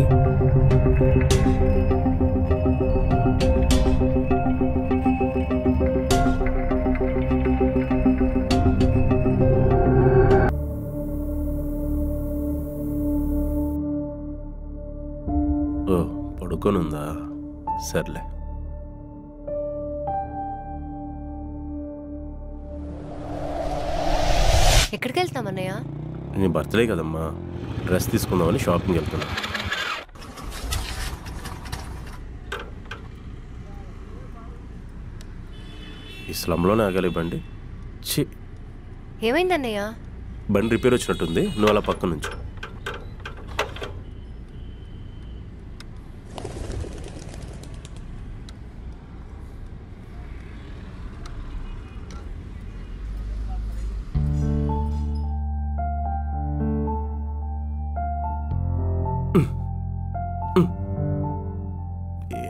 ఓ, పడుకోనుందా? సర్లే.
ఎక్కడికి వెళ్తాం అన్నయ్య?
నీ బర్త్డే కదమ్మా, డ్రెస్ తీసుకుందామని షాపింగ్కి వెళ్తున్నా. ఈ స్లంలోనే ఆగాలి బండి. ఛీ,
ఏమైంది అన్నయ్య?
బండి రిపేర్ వచ్చినట్టుంది, నువ్వు అలా పక్క నుంచి.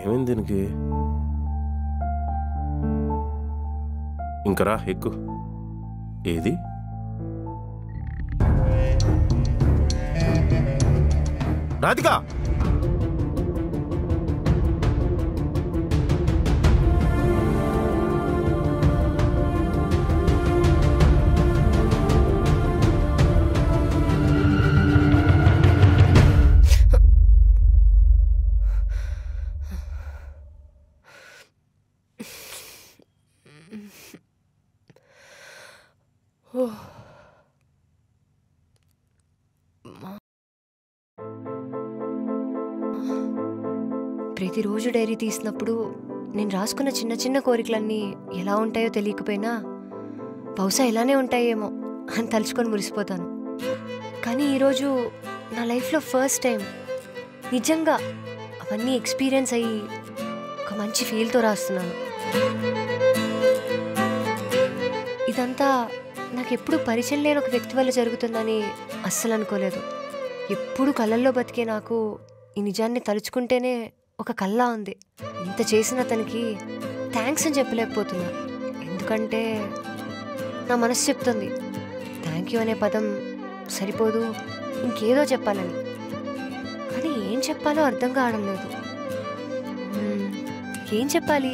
ఏమైంది దీనికి? ఇంకరా ఎక్కు. ఏది? రాధిక!
ప్రతిరోజు డైరీ తీసినప్పుడు నేను రాసుకున్న చిన్న చిన్న కోరికలన్నీ ఎలా ఉంటాయో తెలియకపోయినా బహుశా ఇలానే ఉంటాయేమో అని తలుచుకొని మురిసిపోతాను. కానీ ఈరోజు నా లైఫ్లో ఫస్ట్ టైం నిజంగా అవన్నీ ఎక్స్పీరియన్స్ అయ్యి ఒక మంచి ఫీల్తో రాస్తున్నాను. ఇదంతా నాకు ఎప్పుడు పరిచయం లేని ఒక వ్యక్తి వల్ల జరుగుతుందని అస్సలు అనుకోలేదు. ఎప్పుడు కళ్ళల్లో బతికే నాకు ఈ నిజాన్ని తలుచుకుంటేనే ఒక కల్లా ఉంది. ఇంత చేసిన అతనికి థ్యాంక్స్ అని చెప్పలేకపోతున్నా. ఎందుకంటే నా మనసు చెప్తుంది థ్యాంక్ యూ అనే పదం సరిపోదు, ఇంకేదో చెప్పాలని. కానీ ఏం చెప్పాలో అర్థం కావడం లేదు. ఏం చెప్పాలి?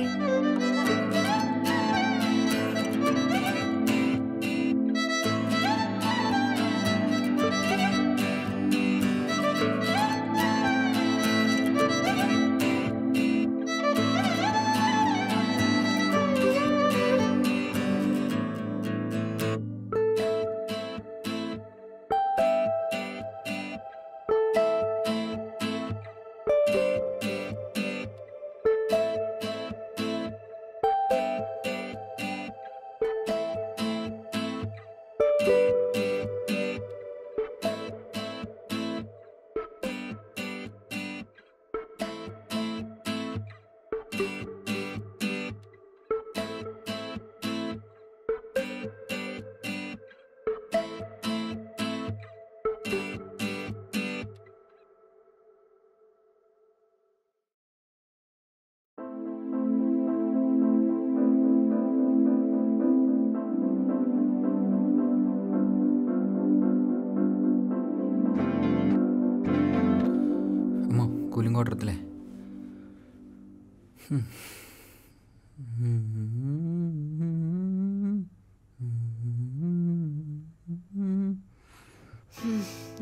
కూలింగ్ వాటర్ వద్దులే.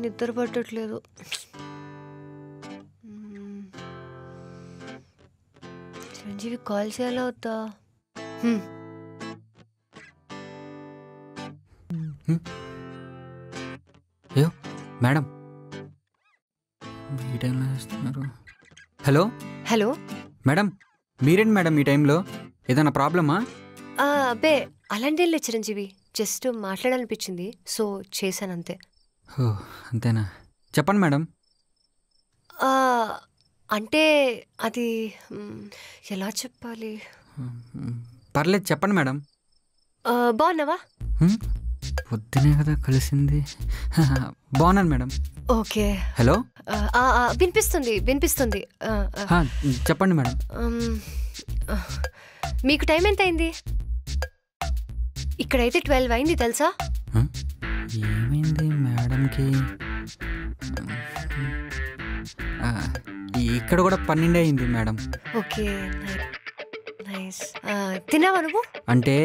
నిద్ర పట్టట్లేదు. చిరంజీవి కాల్ చేయాలా వద్దా?
అయ్యో మేడం, ఈ టైంలో చేస్తున్నారు. Hello
hello.
మేడం, మీరేంటి మేడం ఈ టైంలో? ఏదైనా ప్రాబ్లమా?
అబ్బే అలాంటి లేదు చిరంజీవి, జస్ట్ మాట్లాడాలనిపించింది, సో చేశాను అంతే.
ఓ అంతేనా? చెప్పండి మేడం.
అంటే అది ఎలా చెప్పాలి?
పర్లేదు చెప్పండి మేడం.
బాగున్నావా?
పొద్దునే కదా కలిసింది. బాగున్నాను మేడం.
ఓకే.
హలో.
వినిపిస్తుంది వినిపిస్తుంది.
చెప్పండి మేడం.
మీకు టైం ఎంత అయింది? ఇక్కడైతే 12 అయింది తెలుసా?
ఏమైంది మేడంకి? ఇక్కడ కూడా 12 అయింది మేడం.
Okay nice. తిన్నావా నువ్వు?
అంటే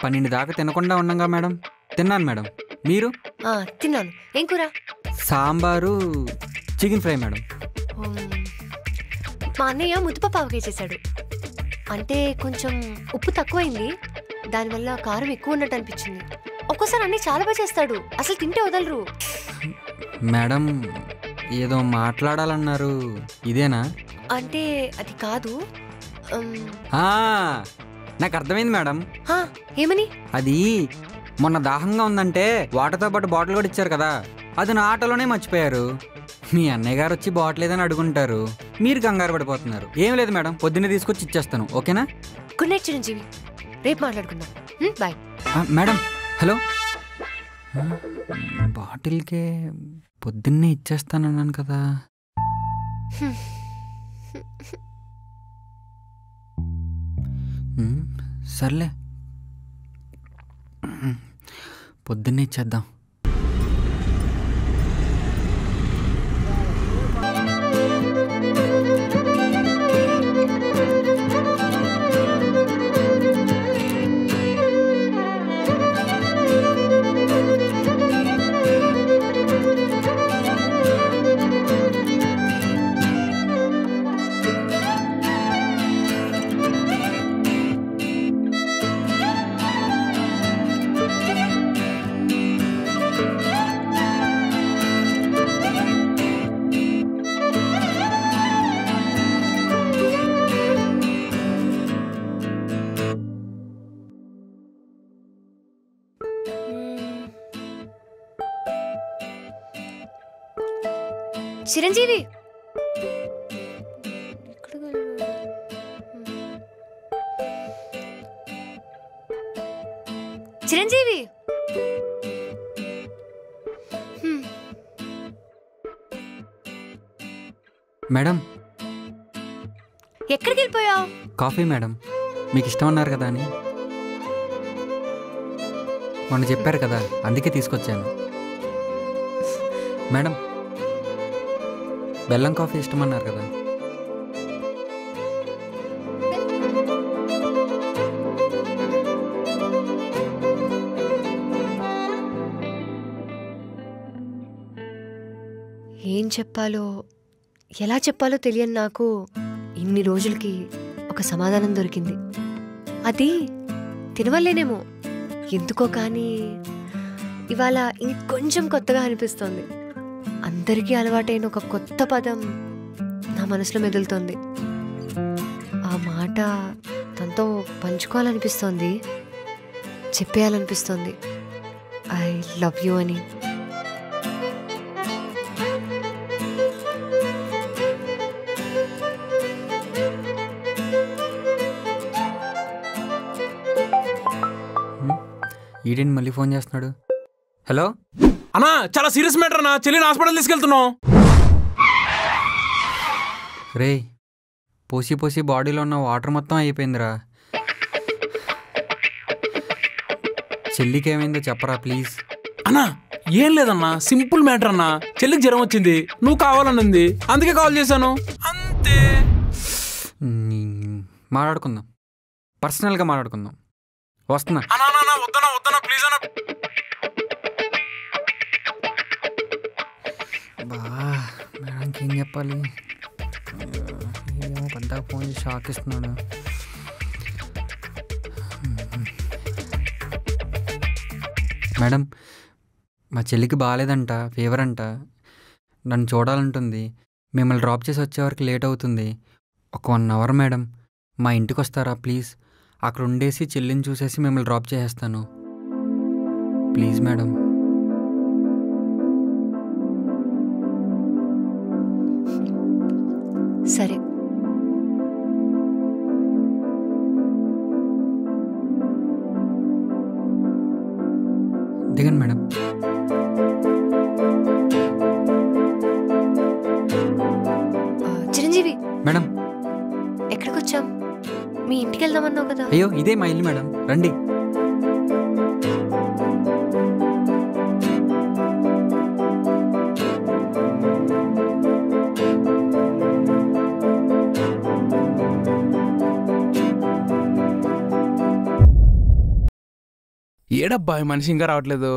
12 దాకా తినకుండా ఉన్నాగా మేడం. తిన్నాను మేడం. మీరు?
తిన్నాను. ఏం కూర?
Sambar chicken fry madam.
మా అన్నయ్య ముద్దపప్పు ఆవకాయ చేశాడు. అంటే కొంచెం ఉప్పు తక్కువైంది, దానివల్ల కారం ఎక్కువ ఉన్నట్టు అనిపించింది. ఒక్కోసారి అన్నీ చాలా బాగా చేస్తాడు, అసలు తింటే వదలరు.
మేడం ఏదో మాట్లాడాలన్నారు, ఇదేనా?
అంటే అది కాదు.
నాకు అర్థమైంది మేడం.
ఏమని?
అది మొన్న దాహంగా ఉందంటే వాటర్తో పాటు బాటిల్ కూడా ఇచ్చారు కదా, అది నా ఆటోలోనే మర్చిపోయారు. మీ అన్నయ్య గారు వచ్చి బాటిల్ ఏదని అడుగుంటారు, మీరు కంగారు పడిపోతున్నారు. ఏం లేదు మేడం, పొద్దున్నే తీసుకొచ్చి ఇచ్చేస్తాను. ఓకేనా?
గుడ్ నైట్ చిరంజీవి, రేపు మాట్లాడుకుందాం. బాయ్.
Madam hello. బాటిల్కే పొద్దున్నే ఇచ్చేస్తానన్నాను కదా. సర్లే, పొద్దున్నే ఇచ్చేద్దాం.
చిరంజీవి చిరంజీవి
మేడం
ఎక్కడికి వెళ్ళిపోయావు?
కాఫీ మేడం, మీకు ఇష్టం అన్నారు కదా అని. మొన్న చెప్పారు కదా, అందుకే తీసుకొచ్చాను. మేడం బెల్లం కాఫీ ఇష్టమన్నారు కదా.
ఏం చెప్పాలో ఎలా చెప్పాలో తెలియని నాకు ఇన్ని రోజులకి ఒక సమాధానం దొరికింది. అది తినవల్లేనేమో, ఎందుకో కానీ ఇవాళ ఇంకొంచెం కొత్తగా అనిపిస్తోంది. అందరికీ అలవాటైన ఒక కొత్త పదం నా మనసులో మెదులుతోంది. ఆ మాట తనతో పంచుకోవాలనిపిస్తోంది, చెప్పేయాలనిపిస్తోంది, ఐ లవ్ యూ అని.
ఈడేంటి మళ్ళీ ఫోన్ చేస్తున్నాడు? హలో
అన్నా, చాలా సీరియస్ మ్యాటర్ అన్నా, చెల్లిని హాస్పిటల్ తీసుకెళ్తున్నాం.
రే, పోసి పోసి బాడీలో ఉన్న వాటర్ మొత్తం అయిపోయిందిరా. చెల్లికి ఏమైందో చెప్పరా ప్లీజ్.
అన్నా ఏం లేదన్నా, సింపుల్ మ్యాటర్ అన్నా. చెల్లికి జ్వరం వచ్చింది, నువ్వు కావాలనుంది, అందుకే కాల్ చేశాను అంతే.
మాట్లాడుకుందాం, పర్సనల్గా మాట్లాడుకుందాం. వస్తున్నా.
వద్దనా వద్దనా ప్లీజ్ అన్నా.
మేడంకి ఏం చెప్పాలి? ఏమో పెద్దగా ఫోన్ చేసి షాక్ ఇస్తున్నాడు. మేడం, మా చెల్లికి బాగాలేదంట, ఫీవర్ అంట, నన్ను చూడాలంటుంది. మిమ్మల్ని డ్రాప్ చేసి వచ్చే వరకు లేట్ అవుతుంది. ఒక 1 అవర్ మేడం. మా ఇంటికి వస్తారా ప్లీజ్? అక్కడ ఉండేసి చెల్లిని చూసేసి మిమ్మల్ని డ్రాప్ చేసేస్తాను. Please madam.
సరే.
దిగండి మేడం.
చిరంజీవి
మేడం.
ఎక్కడికి వచ్చాం? మీ ఇంటికి వెళ్దామన్నావు కదా.
అయ్యో ఇదే మా ఇల్లు మేడం, రండి.
ఏడబ్బా ఈ మనిషి ఇంకా రావట్లేదు.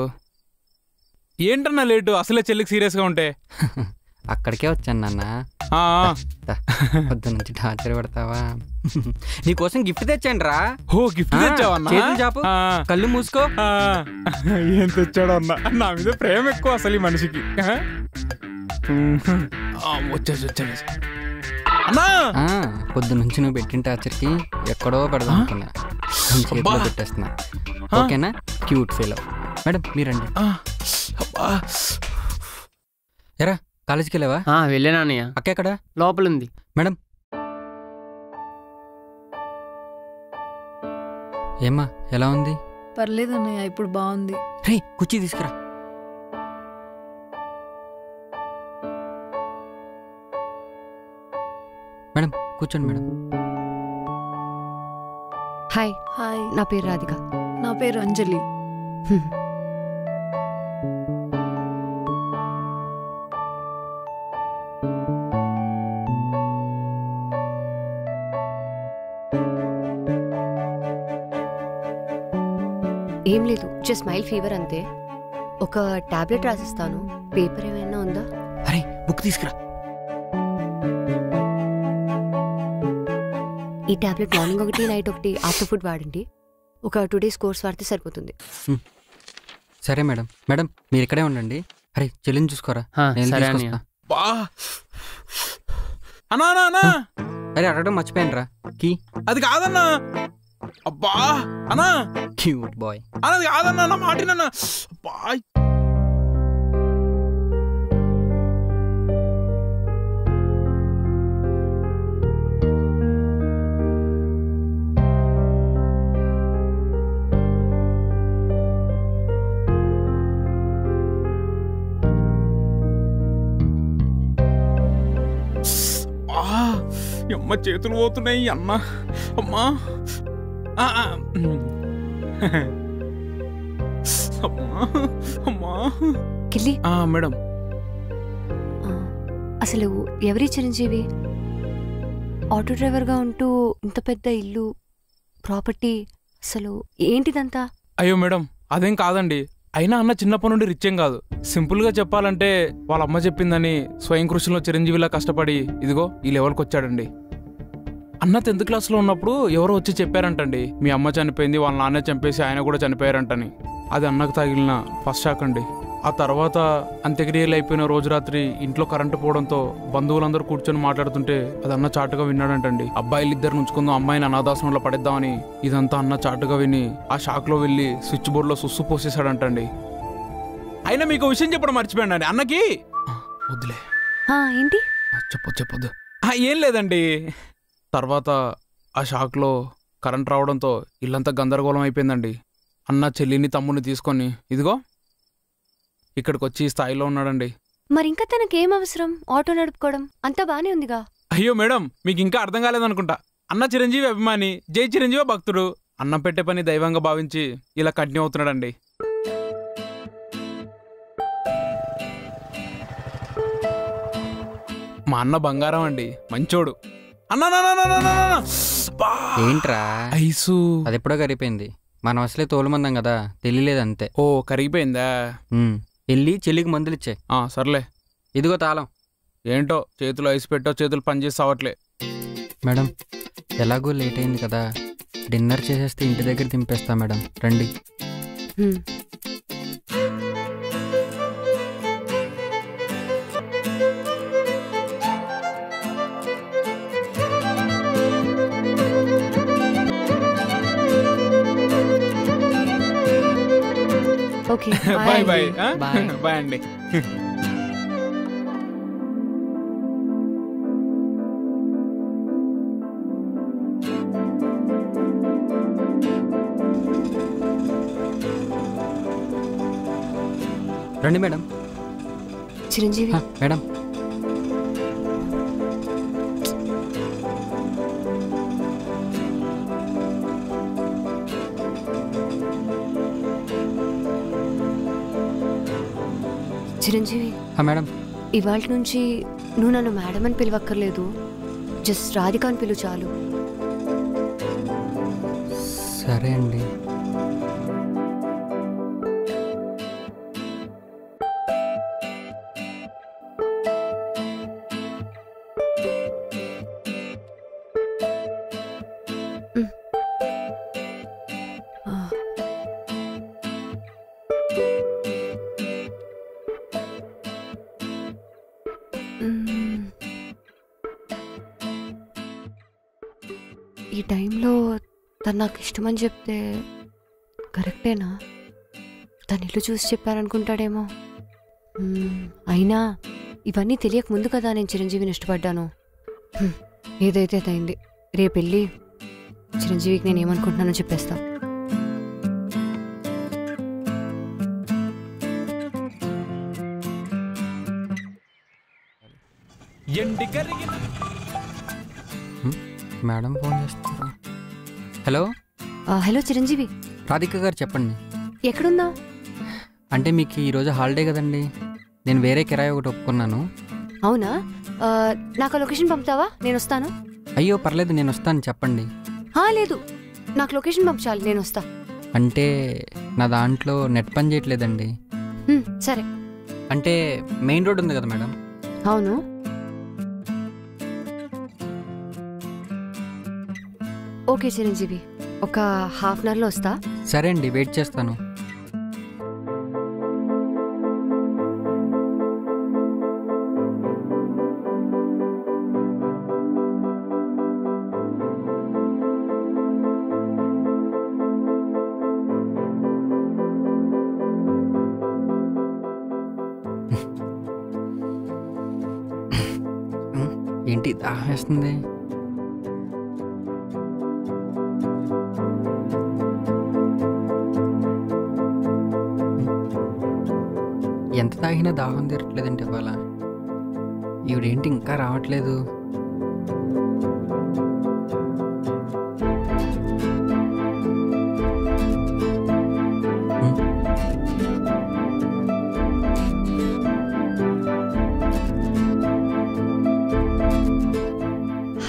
ఏంటన్నా లేటు? అసలే చెల్లికి సీరియస్గా ఉంటే.
అక్కడికే వచ్చాను నాన్న. పొద్దు నుంచి టార్చర్ పెడతావా? నీకోసం గిఫ్ట్ తెచ్చాను రా.
ఓ గిఫ్ట్ తెచ్చావన్నా?
చాపు, కళ్ళు మూసుకో.
ఏం తెచ్చాడు అన్న? నా మీద ప్రేమ ఎక్కువ అసలు ఈ మనిషికి. వచ్చేసి అన్నా,
పొద్దు నుంచి నువ్వు పెట్టిన టార్చర్కి ఎక్కడో పెడదాం అనుకున్నా, చేతిలో పెట్టేస్తున్నా. ఓకేనా? Cute feel. మేడం మీరండి. ఎరా కాలేజీకి వెళ్ళావా?
వెళ్ళాను అన్నయ్య.
అక్క ఎక్కడ?
లోపలుంది.
మేడం ఏమ్మా ఎలా ఉంది?
పర్లేదు అన్నయ్య, ఇప్పుడు బాగుంది.
రే కుర్చీ తీసుకురా. మేడం కూర్చోండి మేడం.
హాయ్.
హాయ్.
నా పేరు రాధిక.
నా పేరు అంజలి.
ఏం లేదు, జస్ట్ స్మైల్ ఫీవర్ అంతే. ఒక టాబ్లెట్ రాసిస్తాను. పేపర్ ఏమైనా ఉందా?
అరే బుక్ తీసుకురా.
ఈ టాబ్లెట్ మార్నింగ్ ఒకటి, నైట్ ఒకటి, ఆఫ్టర్ ఫుడ్ వాడండి. ఒక 2 days కోర్స్ వాడితే సరిపోతుంది.
సరే మేడం. మేడం మీరు ఇక్కడే ఉండండి. అరే చెల్లిని చూసుకోరా. అరే అడగడం మర్చిపోయాను రా. కీ
అది కాదన్నా. అబ్బా అన్నా,
క్యూట్ బాయ్.
అది కాదన్నా, నా మాటినన్నా. బాయ్ అమ్మ, చేతులు పోతున్నాయి అన్న. అమ్మా మేడం.
అసలు ఎవరి చిరంజీవి? ఆటో డ్రైవర్గా ఉంటూ ఇంత పెద్ద ఇల్లు, ప్రాపర్టీ, అసలు ఏంటిదంతా?
అయ్యో మేడం, అదేం కాదండి. అయినా అన్న చిన్నప్పటి నుండి రిచ్ ఏం కాదు. సింపుల్గా చెప్పాలంటే వాళ్ళ అమ్మ చెప్పిందని స్వయం కృషిలో చిరంజీవిలా కష్టపడి ఇదిగో ఈ లెవెల్కి వచ్చాడండి. అన్న 10th క్లాస్లో ఉన్నప్పుడు ఎవరో వచ్చి చెప్పారంటండి, మీ అమ్మ చనిపోయింది, వాళ్ళ నాన్నే చంపేసి ఆయన కూడా చనిపోయారంటని. అది అన్నకు తగిలిన ఫస్ట్ షాక్ అండి. ఆ తర్వాత అంత్యక్రియలు అయిపోయిన రోజు రాత్రి ఇంట్లో కరెంటు పోవడంతో బంధువులందరూ కూర్చొని మాట్లాడుతుంటే అది అన్న చాటుగా విన్నాడంటండి. అబ్బాయిలు 2 ఉంచుకుందాం, అమ్మాయిని అనాథాశ్రమంలో పడేద్దామని. ఇదంతా అన్న చాటుగా విని ఆ షాక్లో వెళ్ళి స్విచ్ బోర్డులో సుస్సు పోసేసాడంటండి. అయినా మీకు విషయం చెప్పడం మర్చిపోయాడు అన్నకి. వద్దులే.
ఏంటి?
చెప్పొద్దు. ఏం లేదండి. తర్వాత ఆ షాక్లో కరెంట్ రావడంతో ఇల్లంతా గందరగోళం అయిపోయిందండి. అన్న చెల్లిని తమ్ముని తీసుకొని ఇదిగో ఇక్కడికి వచ్చి ఈ స్థాయిలో ఉన్నాడండి.
మరి ఇంకా తనకేం అవసరం? ఆటో నడుపుకోవడం అంతా బానే ఉందిగా.
అయ్యో మేడం, మీకు ఇంకా అర్థం కాలేదనుకుంటా. అన్న చిరంజీవి అభిమాని, జై చిరంజీవి భక్తుడు. అన్నం పెట్టే పని దైవంగా భావించి ఇలా కంటిన్యూ అవుతున్నాడండి. మా అన్న బంగారం అండి, మంచోడు.
ఏంట్రా
ఐసు?
అది ఎప్పుడో కరిగిపోయింది. మనం అసలే తోలుమందాం కదా, తెలియలేదంతే.
ఓ కరిగిపోయిందా?
వెళ్ళి చెల్లికి మందులు ఇచ్చే.
సర్లే.
ఇదిగో తాళం.
ఏంటో చేతులు ఐసు పెట్టో, చేతులు పనిచేసి అవట్లే.
మేడం ఎలాగో లేట్ అయింది కదా, డిన్నర్ చేసేస్తే ఇంటి దగ్గర దింపేస్తా మేడం, రండి.
Okay
bye bye
Bye.
Bye అండి.
రండి madam.
Chiranjeevi
madam
Chiranjeevi
madam.
ఇవాళ నుంచి నువ్వు నన్ను మేడం అని పిలవక్కర్లేదు, జస్ట్ రాధిక అని పిలువు చాలు.
సరే అండి.
ఈ టైంలో తను నాకు ఇష్టమని చెప్తే కరెక్టేనా? తను ఇల్లు చూసి చెప్పారనుకుంటాడేమో. అయినా ఇవన్నీ తెలియక ముందు కదా నేను చిరంజీవిని ఇష్టపడ్డాను. ఏదైతే అయింది. రేపు వెళ్ళి చిరంజీవికి నేను ఏమనుకుంటున్నానో చెప్పేస్తా.
మేడం ఫోన్ చేస్తారా? Hello
hello Chiranjeevi.
రాధిక గారు చెప్పండి.
ఎక్కడున్నావు?
అంటే మీకు ఈరోజు హాలిడే కదండి, నేను వేరే కిరాయి ఒకటి ఒప్పుకున్నాను.
అవునా? నాకు ఆ లొకేషన్ పంపుతావా? నేను వస్తాను.
అయ్యో పర్లేదు, నేను వస్తాను. చెప్పండి.
లేదు, నాకు లొకేషన్ పంపించాలి, నేను వస్తా.
అంటే నా దాంట్లో నెట్ పని చేయట్లేదండి.
సరే.
అంటే మెయిన్ రోడ్ ఉంది కదా మేడం.
అవును. ఓకే చిరంజీవి, ఒక హాఫ్ అన్ అవర్లో వస్తా.
సరే అండి, వెయిట్ చేస్తాను. ఏంటి దాహం వేస్తుంది? ఎంత తాగినా దాహం తీరట్లేదంటే ఇవాళ. ఈవిడేంటి ఇంకా రావట్లేదు?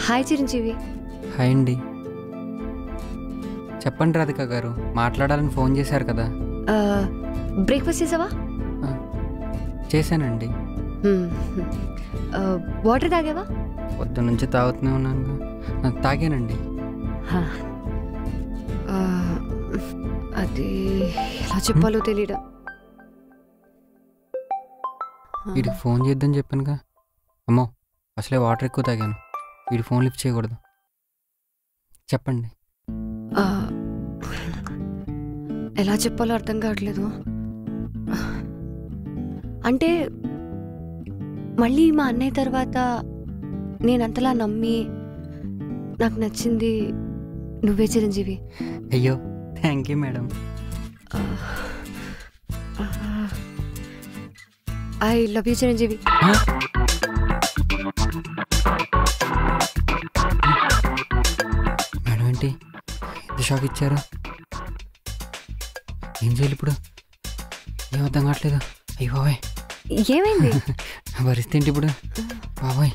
హాయ్ చిరంజీవి.
హాయ్ అండి. చెప్పండి రాధిక గారు, మాట్లాడాలని ఫోన్ చేశారు కదా.
బ్రేక్ఫాస్ట్ చేసావా?
చేశానండి.
వాటర్ తాగావా?
పొద్దు నుంచి తాగుతూనే ఉన్నాను. తాగానండి.
అది ఎలా చెప్పాలో తెలియడా.
వీడికి ఫోన్ చేద్దని చెప్పానుగా. అమ్మో, అసలే వాటర్ ఎక్కువ తాగాను. వీడి ఫోన్ లిఫ్ట్ చేయకూడదు. చెప్పండి.
ఎలా చెప్పాలో అర్థం కావట్లేదు. అంటే మళ్ళీ మా అన్నయ్య తర్వాత నేనంతలా నమ్మి నాకు నచ్చింది నువ్వే చిరంజీవి.
అయ్యో thank you madam.
I love you Chiranjeevi.
Madam ఏంటి ఎంత షాక్ ఇచ్చారు? ఏం చేయాలి ఇప్పుడు? ఏం అర్థం కావట్లేదు. అయ్యి బాబాయ్,
ఏమైంది?
భరిస్తేంటి ఇప్పుడు? బాబాయ్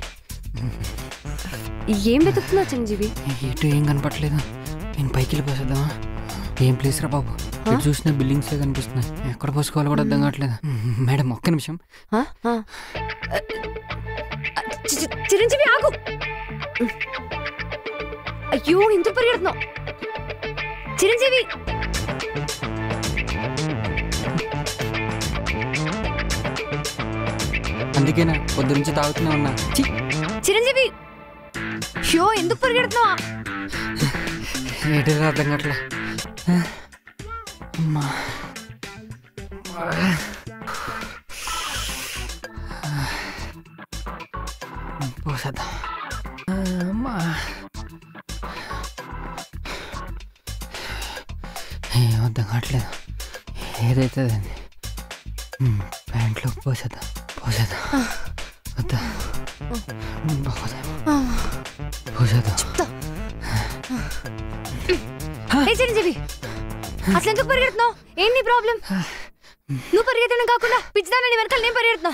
ఏం వెతుకుతున్నావు చిరంజీవి?
ఎటు ఏం కనపట్లేదు. నేను పైకి వెళ్ళిపోసేద్దామా? ఏం ప్లేస్ రా బాబు, ఎటు చూసినా బిల్డింగ్సే కనిపిస్తున్నాయి. ఎక్కడ పోసుకోవాలో కూడా అర్థం కావట్లేదు. మేడం ఒక్క నిమిషం.
చిరంజీవి ఆగు. అయ్యో ఎందుకు పరిగెడుతున్నావు చిరంజీవి?
అందుకేనా పొద్దు నుంచి తాగుతూనే ఉన్నా.
చిరంజీవి షో ఎందుకు పరిగెడుతున్నావా?
ఏంటి అర్థం కావట్లే. అమ్మా పోసేద్దాం. అమ్మా ఏం అర్థం కావట్లేదు. ఏదైతే అదండి. ప్యాంట్లో పోసేద్దాం వద్దా పోసేద్దాం.
చిరంజీవి అసలు ఎందుకు పరిగెడుతున్నావు? ఏంటి ప్రాబ్లం? నువ్వు పరిగెత్తడం కాకుండా పిచ్చిదాన్ని నీ వెనకాల నేను పరిగెడుతున్నా.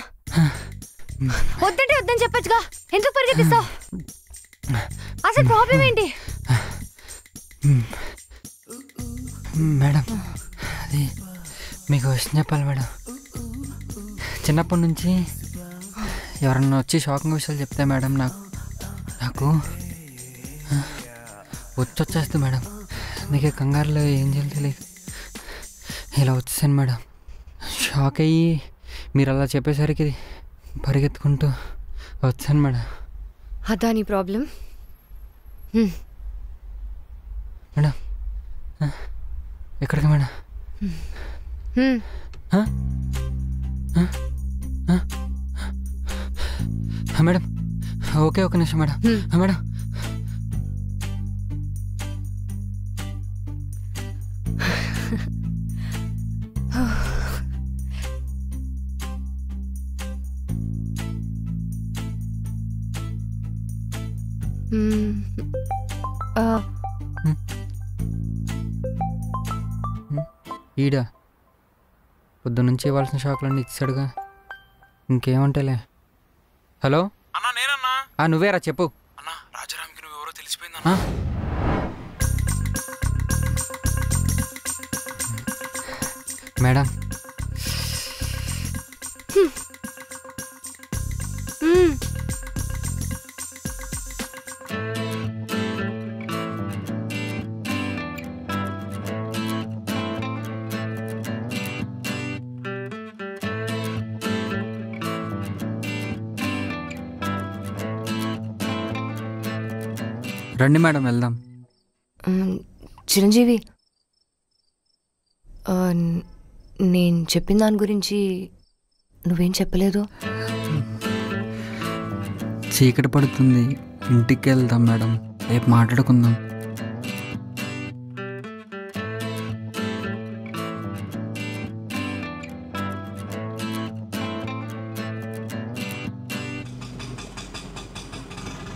వద్దంటే వద్దని చెప్పొచ్చుగా, ఎందుకు పరిగెత్తిస్తావు? అసలు ప్రాబ్లం ఏంటి?
మేడం అది మీకు విషయం చెప్పాలి మేడం. చిన్నప్పటి నుంచి ఎవరన్నా వచ్చి షాకింగ్ విషయాలు చెప్తే మేడం నాకు వచ్చేస్తుంది మేడం. అందుకే కంగారులో ఏం తెలియదు ఇలా వచ్చేసాను మేడం. షాక్ అయ్యి మీరు అలా చెప్పేసరికి పరిగెత్తుకుంటూ వచ్చాను మేడం.
అదా నీ ప్రాబ్లం?
మేడం ఎక్కడికి మేడం? మేడం ఓకే, ఒక నిమిషం మేడం. మేడం ఈడా పొద్దు నుంచి ఇవ్వాల్సిన షాకులన్నీ ఇచ్చాడుగా, ఇంకేమంటేలే. హలో
అన్నా, నేనన్నా.
నువ్వేరా చెప్పు.
అన్నా, రాజారాంకి నువ్వెవరో తెలిసిపోయిందన్నా.
మేడం రండి మేడం వెళ్దాం.
చిరంజీవి, నేను చెప్పిన దాని గురించి నువ్వేం చెప్పలేదు.
చీకటి పడుతుంది, ఇంటికి వెళ్దాం మేడం, రేపు మాట్లాడుకుందాం.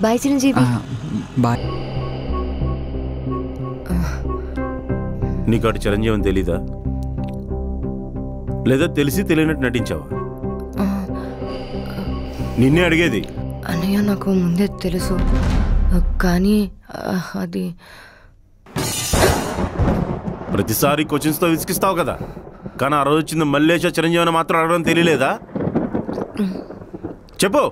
బాయ్ చిరంజీవి.
బాయ్.
నీకు అటు చిరంజీవి అని తెలీదా? లేదా తెలిసి తెలియనట్టు నటించావా? నిన్నే అడిగేది.
అన్నయ్య నాకు ముందే తెలుసు, కానీ అది
ప్రతిసారి క్వశ్చన్స్తో విసిగిస్తావు కదా, కానీ ఆ రోజు వచ్చింది మల్లేశ చిరంజీవి అని మాత్రం అడగడం తెలియలేదా? చెప్పు.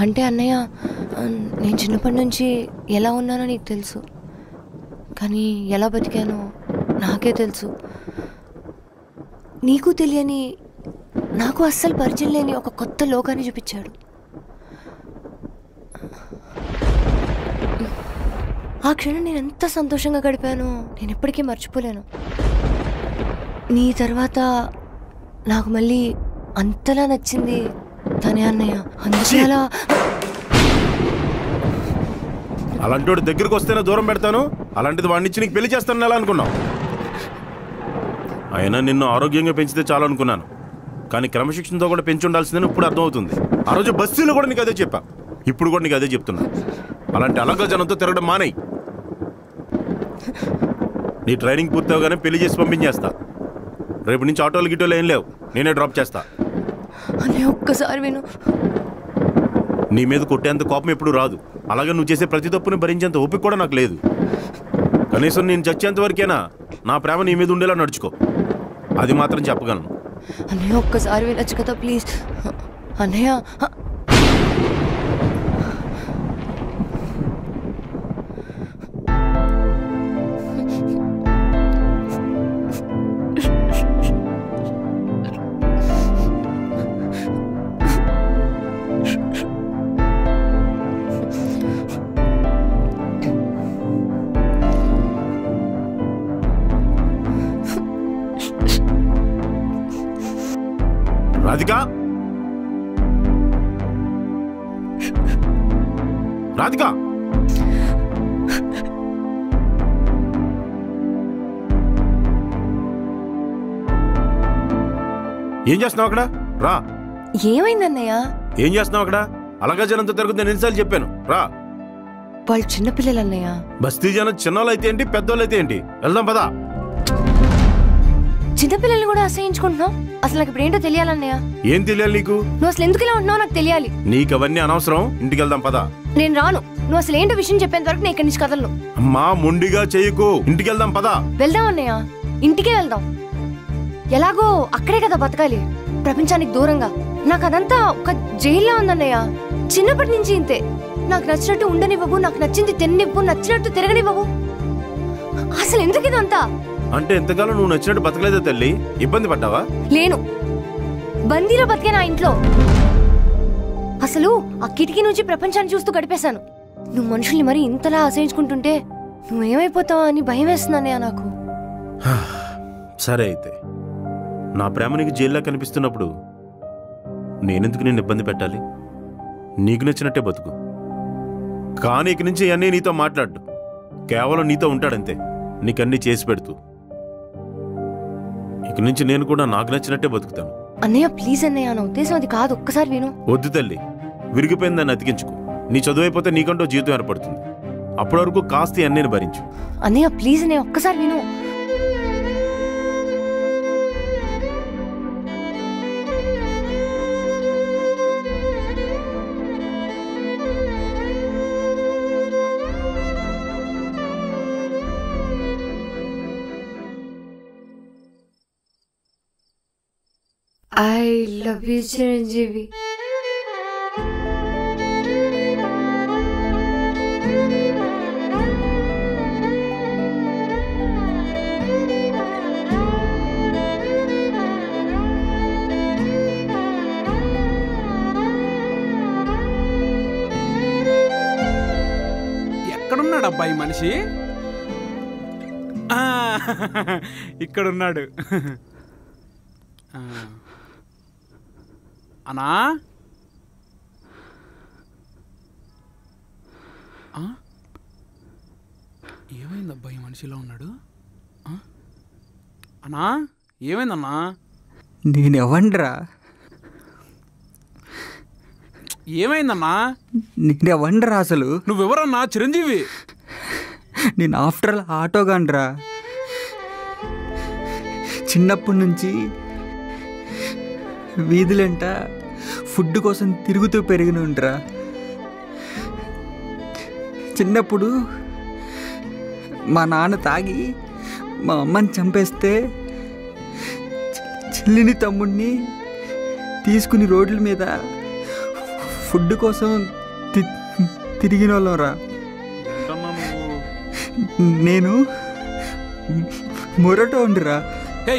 అంటే అన్నయ్య, నేను చిన్నప్పటి నుంచి ఎలా ఉన్నానో నీకు తెలుసు, కానీ ఎలా బతికానో నాకే తెలుసు. నీకు తెలియని, నాకు అస్సలు పరిచయం లేని ఒక కొత్త లోకాన్ని చూపించాడు. ఆ క్షణం నేను ఎంత సంతోషంగా గడిపానో నేను ఎప్పటికీ మర్చిపోలేను. నీ తర్వాత నాకు మళ్ళీ అంతలా నచ్చింది తనే అన్నయ్య. అందుకే అలా
అలాంటి వాడు దగ్గరికి వస్తేనే దూరం పెడతాను, అలాంటిది వాడిని ఇచ్చి నీకు పెళ్లి చేస్తాను ఎలా అనుకున్నావు? అయినా నిన్ను ఆరోగ్యంగా పెంచితే చాలు అనుకున్నాను, కానీ క్రమశిక్షణతో కూడా పెంచి ఉండాల్సిందని ఇప్పుడు అర్థమవుతుంది. ఆ రోజు బస్సులో కూడా నీకు అదే చెప్పా, ఇప్పుడు కూడా నీకు అదే చెప్తున్నా. అలాంటి అలగ జనంతో తిరగడం మానేయి. నీ ట్రైనింగ్ పూర్తవగానే పెళ్లి చేసి పంపించేస్తా. రేపు నుంచి ఆటోలు గిటోలు ఏం లేవు, నేనే డ్రాప్ చేస్తా.
ఒక్కసారి విను.
నీ మీద కొట్టేంత కోపం ఎప్పుడు రాదు, అలాగే నువ్వు చేసే ప్రతి తప్పుని భరించేంత ఓపిక కూడా నాకు లేదు. కనీసం నేను చచ్చేంత వరకేనా నా ప్రేమ నీ మీద ఉండేలా నడుచుకో, అది మాత్రం చెప్పగలను.
అన్నయ్య ఒక్కసారి వినొచ్చు కదా ప్లీజ్. అన్నయ్య
రాధిక రాధిక ఏం చేస్తున్నావు అక్కడ? రా.
ఏమైందన్నయ్య?
ఏం చేస్తున్నావు అక్కడ? అలాగా జనంతో తిరుగుతుంది ఎన్నిసార్లు చెప్పాను, రా.
వాళ్ళు చిన్నపిల్లలన్నయ్య.
బస్తీ జనం చిన్నోళ్ళు అయితే ఏంటి, పెద్దోళ్ళు అయితే ఏంటి? వెళ్దాం పదా.
చిన్నపిల్లల్ని కూడా అసహించుకుంటున్నావు? అసలు నాకు ఇప్పుడు ఏంటో తెలియాలన్నయ్య.
ఏం తెలియాలి నీకు?
నువ్వు అసలు ఎందుకు ఇలా ఉంటున్నావు నాకు తెలియాలి.
నీకు అవన్నీ అనవసరం, ఇంటికి వెళ్దాం పదా.
నేను రాను. నువ్వు అసలు ఏంటో విషయం చెప్పేంత వరకు నేను ఇక్కడి నుంచి కదలను.
అమ్మా మొండిగా చేయకు, ఇంటికి వెళ్దాం పదా.
వెళ్దాం అన్నయ్య, ఇంటికే వెళ్దాం. ఎలాగో అక్కడే కదా బతకాలి, ప్రపంచానికి దూరంగా. నాకు అదంతా ఒక జైల్లో ఉందన్నయ్య. చిన్నప్పటి నుంచి ఇంతే. నాకు నచ్చినట్టు ఉండనివ్వవు, నాకు నచ్చింది తిన్నివ్వు, నచ్చినట్టు తిరగనివ్వవు. అసలు ఎందుకు ఇదంతా?
అంటే ఎంతకాలం నువ్వు నచ్చినట్టు బతకలేదా తల్లి? ఇబ్బంది పడ్డావా?
లేను, బందీలో బతికే నా ఇంట్లో. అసలు ఆ కిటికీ నుంచి ప్రపంచాన్ని చూస్తూ గడిపేశాను. నువ్వు మనుషుల్ని మరీ ఇంతలా అసహించుకుంటుంటే నువ్వేమైపోతావా అని భయం వేస్తున్నానయ్యా నాకు.
సరే అయితే, నా ప్రేమ నీకు జైల్లో కనిపిస్తున్నప్పుడు నేనెందుకు నేను ఇబ్బంది పెట్టాలి? నీకు నచ్చినట్టే బతుకు. కానీ ఇక నుంచి అన్నీ నీతో మాట్లాడు, కేవలం నీతో ఉంటాడంతే, నీకన్నీ చేసి పెడుతూ. ఇక నుంచి నేను కూడా నాకు నచ్చినట్టే బతుకుతాను.
అన్నయ్య ప్లీజ్ అన్నయ్య, నా ఉద్దేశం అది కాదు. ఒక్కసారి విను.
వద్దు తల్లి, విరిగిపోయింది దాన్ని అతికించుకో. నీ చదువు అయిపోతే నీకంటూ జీవితం ఏర్పడుతుంది. అప్పటి వరకు కాస్త అన్నీని భరించు.
అన్నయ్య ప్లీజ్ అన్నయ్య, ఒక్కసారి విను. I love you, Chiranjeevi.
ఎక్కడున్నాడు అబ్బాయి మనిషి? ఇక్కడున్నాడు. అనా ఏమైందబ్బా ఈ మనిషిలో ఉన్నాడు? అన్నా ఏమైందన్నా?
నేనెవండ్రా?
ఏమైందన్నా?
నేనెవండ్రా అసలు?
నువ్వెవరన్నా? చిరంజీవి.
నేను ఆఫ్టర్ ఆల్ ఆటోగాన్రా. చిన్నప్పటి నుంచి వీధులంట ఫుడ్ కోసం తిరుగుతూ పెరిగినుండ్రా. చిన్నప్పుడు మా నాన్న తాగి మా అమ్మని చంపేస్తే చెల్లిని తమ్ముడిని తీసుకుని రోడ్ల మీద ఫుడ్ కోసం తిరిగిన వాళ్ళరా. నేను మొరటోండిరా.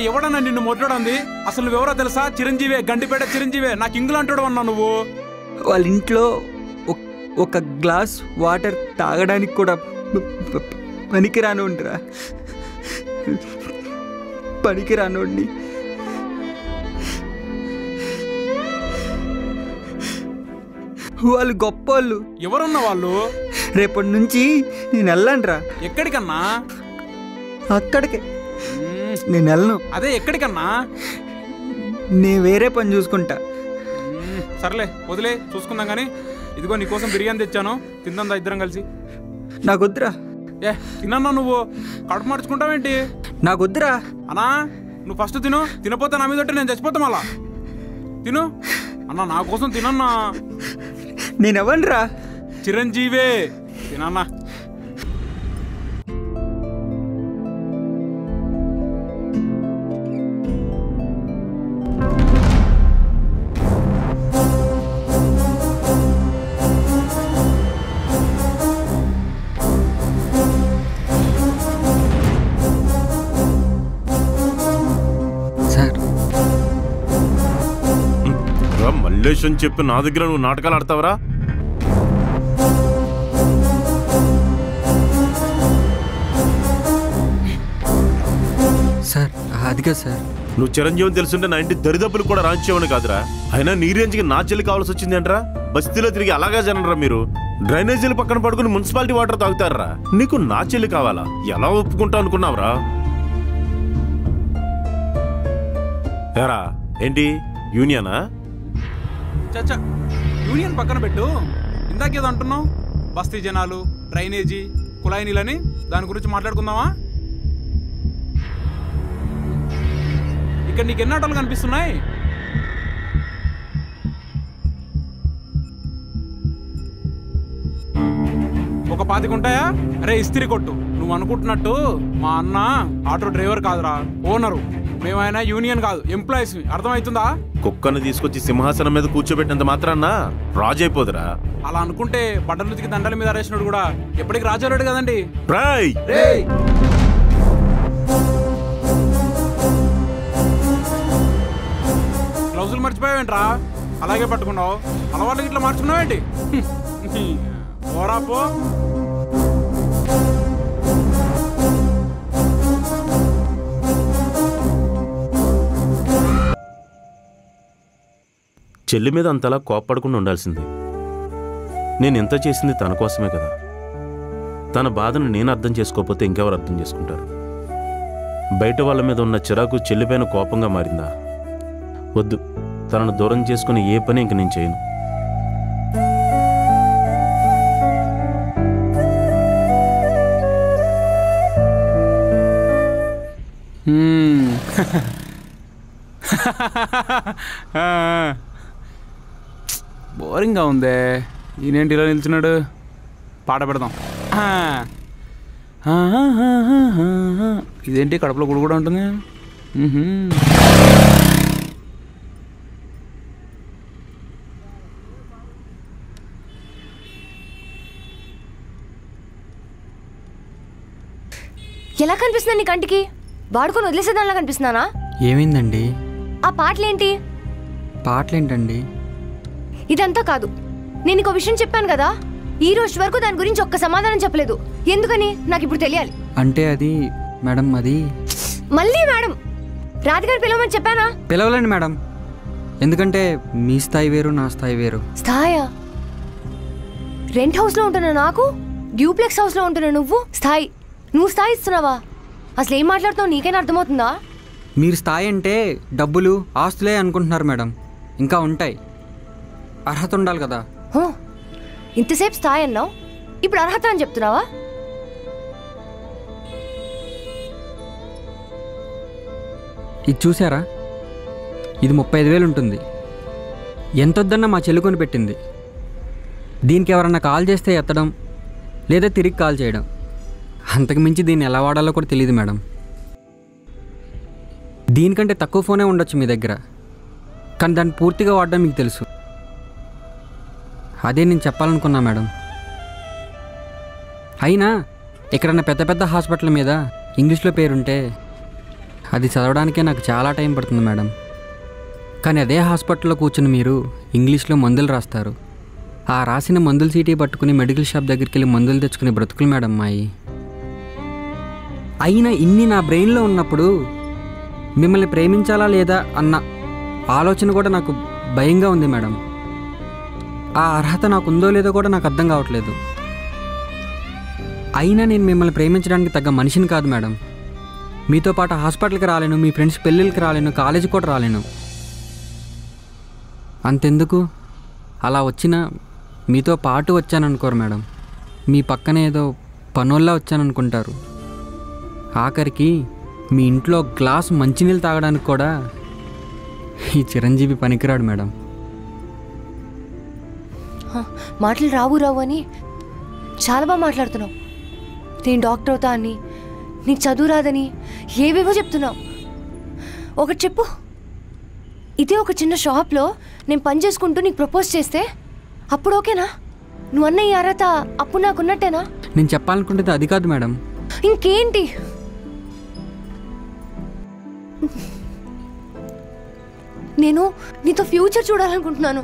ఎవడన్నా నిన్ను మొట్టడంది? అసలు నువ్వెవరో తెలుసా? చిరంజీవే, గండిపేట చిరంజీవే. నాకు ఇంగ్లు అంటాడు అన్నా నువ్వు.
వాళ్ళ ఇంట్లో ఒక గ్లాస్ వాటర్ తాగడానికి కూడా పనికిరానుండిరా. పనికిరానుండి వాళ్ళు గొప్పోళ్ళు.
ఎవరున్నా వాళ్ళు?
రేపటి నుంచి నేను వెళ్ళండిరా.
ఎక్కడికన్నా?
అక్కడికే. నేను వెళ్ళను.
అదే ఎక్కడికన్నా?
నేను వేరే పని చూసుకుంటా.
సర్లే వదిలే, చూసుకుందాం. కానీ ఇదిగో నీకోసం బిర్యానీ తెచ్చాను, తిందా ఇద్దరం కలిసి.
నాకొద్దురా.
తినన్నా నువ్వు? కడుపు మార్చుకుంటావేంటి?
నాకొద్దురా.
అన్నా నువ్వు ఫస్ట్ తిను, తినపోతే నా మీద నేను చచ్చిపోతాం. అలా తిను అన్నా, నా కోసం తినన్నా.
నేనెవన్రా?
చిరంజీవే, తినన్నా.
మల్లేష్ అని చెప్పి నా దగ్గర నువ్వు నాటకాలు ఆడతావరా?
సార్ అది కదా సార్.
నువ్వు చిరంజీవిని తెలుసుంటే నా ఇంటి దరిదప్పులు కూడా రాంచేవని కాదురా. అయినా నీ రేంజ్కి నా చెల్లి కావాల్సి వచ్చింది అంటరా? బస్తీలో తిరిగి అలాగా జనరా మీరు? డ్రైనేజీలు పక్కన పడుకుని మున్సిపాలిటీ వాటర్ తాగుతారా? నీకు నా చెల్లి కావాలా? ఎలా ఒప్పుకుంటా అనుకున్నావురా? ఏరా ఏంటి యూనియనా?
చచ్చా, యూనియన్ పక్కన పెట్టు. ఇందాకేదో అంటున్నావు, బస్తీ జనాలు, డ్రైనేజీ, కుళాయి నీళ్ళని. దాని గురించి మాట్లాడుకుందామా? ఇక్కడ నీకు ఎన్ని ఆటోలు కనిపిస్తున్నాయి? ఒక 25 ఉంటాయా? అరే ఇస్త్రీ కొట్టు. నువ్వు అనుకుంటున్నట్టు మా అన్న ఆటో డ్రైవర్ కాదురా, ఓనరు. మేమైనా యూనియన్ కాదు, ఎంప్లాయీస్. అర్థమవుతుందా?
కుక్కను తీసుకొచ్చి సింహాసనం మీద కూర్చోబెట్టినంత మాత్రాన్నా రాజు అయిపోదురా.
అలా అనుకుంటే బట్టలుతికి దండల మీద అరేసినాడు కూడా ఎప్పటికి రాజారాడు కదండి. గ్లౌజులు మర్చిపోయావేంట్రా? అలాగే పట్టుకున్నావు. అలవాళ్ళకి ఇట్లా మార్చుకున్నావేంటి? పోరా పో.
చెల్లి మీద అంతలా కోప్పడకుండా ఉండాల్సింది. నేను ఎంత చేసింది తన కోసమే కదా. తన బాధను నేను అర్థం చేసుకోకపోతే ఇంకెవరు అర్థం చేసుకుంటారు? బయట వాళ్ళ మీద ఉన్న చిరాకు చెల్లిపైన కోపంగా మారిందా? వద్దు, తనను దూరం చేసుకుని ఏ పని ఇంక నేను చేయను.
బోరింగ్గా ఉందే. ఈయనేంటి ఇలా నిల్చున్నాడు? పాట పెడదాం. ఇదేంటి కడుపులో గుడి కూడా ఉంటుంది?
ఎలా కనిపిస్తున్నా నీ కంటికి? వాడుకొని వదిలేసేదానిలా కనిపిస్తున్నానా?
ఏమైందండి?
ఆ పాటలేంటి?
పాటలేంటండి?
ఇదంతా కాదు. నేను నీకు విషయం చెప్పాను కదా, ఈ రోజు వరకు దాని గురించి ఒక్క సమాధానం చెప్పలేదు. ఎందుకని నాకు ఇప్పుడు తెలియాలి.
అంటే అది మేడం, అది
మళ్ళీ మేడం రాధిగారు పిలవమని చెప్పానా?
పిలవలేండి మేడం, ఎందుకంటే మీ స్థాయి వేరు, నా స్థాయి వేరు.
స్థాయా? రెంట్ హౌస్ లో ఉంటున్నా నాకు, డ్యూప్లెక్స్ హౌస్ లో ఉంటున్నా నువ్వు స్థాయి. నువ్వు స్థాయి ఇస్తున్నావా? అసలు ఏం మాట్లాడుతున్నావు నీకైనా అర్థమవుతుందా?
మీరు స్థాయి అంటే డబ్బులు, ఆస్తులే అనుకుంటున్నారు మేడం. ఇంకా ఉంటాయి. అర్హత ఉండాలి కదా.
ఇంతసేపు స్థాయి అన్నావు, ఇప్పుడు అర్హత అని చెప్తున్నావా?
ఇది చూసారా? ఇది 35,000 ఉంటుంది. ఎంతొద్దన్నా మా చెల్లి కొని పెట్టింది. దీనికి ఎవరన్నా కాల్ చేస్తే ఎత్తడం, లేదా తిరిగి కాల్ చేయడం. అంతకుమించి దీన్ని ఎలా వాడాలో కూడా తెలియదు మేడం. దీనికంటే తక్కువ ఫోనే ఉండొచ్చు మీ దగ్గర, కానీ దాన్ని పూర్తిగా వాడడం మీకు తెలుసు. అదే నేను చెప్పాలనుకున్నా మేడం. అయినా ఎక్కడన్నా పెద్ద పెద్ద హాస్పిటల్ మీద ఇంగ్లీష్లో పేరుంటే అది చదవడానికే నాకు చాలా టైం పడుతుంది మేడం. కానీ అదే హాస్పిటల్లో కూర్చుని మీరు ఇంగ్లీష్లో మందులు రాస్తారు. ఆ రాసిన మందుల సీటీ పట్టుకుని మెడికల్ షాప్ దగ్గరికి వెళ్ళి మందులు తెచ్చుకునే బ్రతుకులు మేడం మాయి. అయినా ఇన్ని నా బ్రెయిన్లో ఉన్నప్పుడు మిమ్మల్ని ప్రేమించాలా లేదా అన్న ఆలోచన కూడా నాకు భయంగా ఉంది మేడం. ఆ అర్హత నాకు ఉందో లేదో కూడా నాకు అర్థం కావట్లేదు. అయినా నేను మిమ్మల్ని ప్రేమించడానికి తగ్గ మనిషిని కాదు మేడం. మీతో పాటు హాస్పిటల్కి రాలేను, మీ ఫ్రెండ్స్ పెళ్ళిళ్ళకి రాలేను, కాలేజీ కూడా రాలేను. అంతెందుకు, అలా వచ్చినా మీతో పాటు వచ్చాననుకోరు మేడం. మీ పక్కనే ఏదో పనోళ్ళ వచ్చాననుకుంటారు. ఆఖరికి మీ ఇంట్లో గ్లాస్ మంచినీళ్ళు తాగడానికి కూడా ఈ చిరంజీవి పనికిరాడు మేడం.
మాటలు రావు అని చాలా బాగా మాట్లాడుతున్నావు. నేను డాక్టర్ అవుతా అని, నీకు చదువు రాదని ఏవేవో చెప్తున్నావు. ఒకటి చెప్పు, ఇదే ఒక చిన్న షాప్లో నేను పని చేసుకుంటూ నీకు ప్రపోజ్ చేస్తే అప్పుడు ఓకేనా? నువ్వు అన్న ఈ అర్హత అప్పుడు నాకున్నట్టేనా?
నేను చెప్పాలనుకుంటే అది కాదు మేడం.
ఇంకేంటి? నేను నీతో ఫ్యూచర్ చూడాలనుకుంటున్నాను.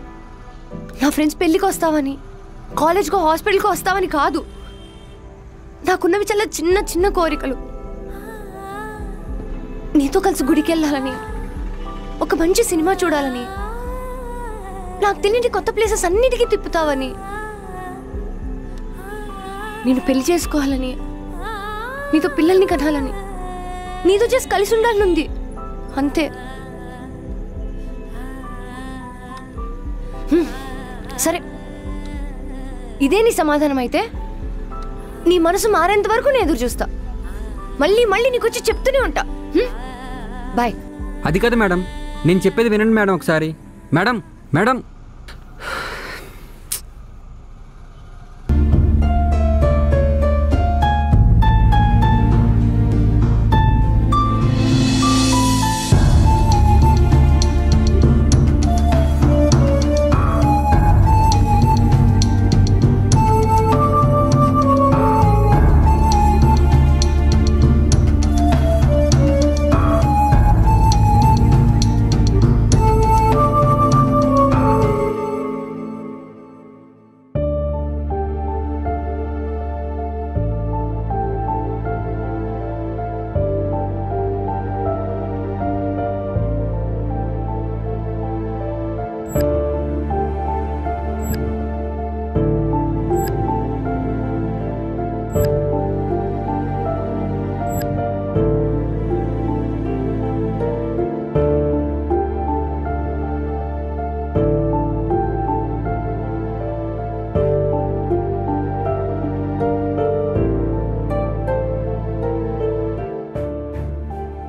నా ఫ్రెండ్స్ పెళ్ళికి వస్తావని, కాలేజ్కో హాస్పిటల్కో వస్తావని కాదు. నాకున్నవి చాలా చిన్న చిన్న కోరికలు.
నీతో కలిసి గుడికి వెళ్ళాలని, ఒక మంచి సినిమా చూడాలని, నాకు తెలియని కొత్త ప్లేసెస్ అన్నిటికీ తిప్పుతావని, నేను పెళ్లి చేసుకోవాలని, నీతో పిల్లల్ని కనాలని, నీతో చేసి కలిసి ఉండాలనుంది. అంతే. సరే, ఇదే నీ సమాధానం అయితే నీ మనసు మారేంత వరకు నేను ఎదురు చూస్తా. మళ్ళీ మళ్ళీ నీకు వచ్చి చెప్తూనే ఉంటా. బాయ్.
అది కాదు మేడం, నేను చెప్పేది వినండి మేడం ఒకసారి. మేడం మేడం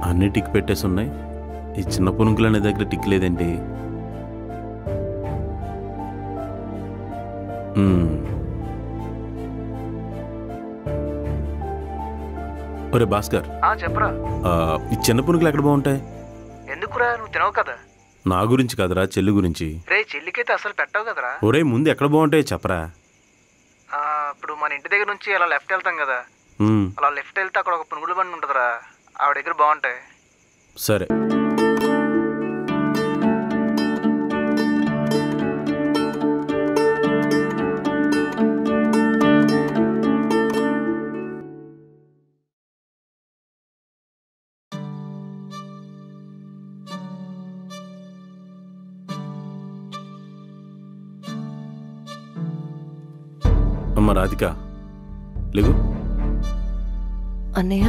అన్ని టిక్ పెట్టేసి ఉన్నాయి. ఈ చిన్న పునుకులు అనే దగ్గర టిక్ లేదేంటి? ఒరే భాస్కర్,
చెప్పరా.
ఈ చిన్న పునుకులు ఎక్కడ బాగుంటాయి?
ఎందుకురా, నువ్వు తినవు కదా.
నా గురించి కాదురా, చెల్లి గురించి.
రే, చెల్లికైతే అసలు పెట్టవు కదరా.
ఒరే ముందు ఎక్కడ బాగుంటాయి చెప్పరా.
ఇప్పుడు మన ఇంటి దగ్గర నుంచి అలా లెఫ్ట్ వెళ్తాం కదా, అలా లెఫ్ట్ వెళ్తే అక్కడ ఒక పునుగుల బండి ఉంటుందిరా, ఆవిడ దగ్గర బాగుంటాయి.
సరే. అమ్మ రాధిక, లేవు.
అన్నయ్య,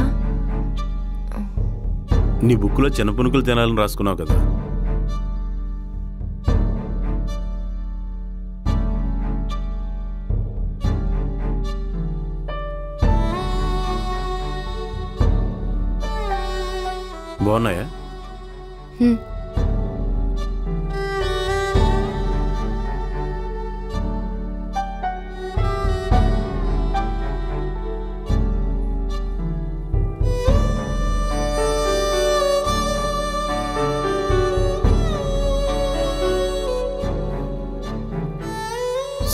నీ బుక్లో చిన్న పునుకులు తినాలని రాసుకున్నావు కదా. బాగున్నాయా?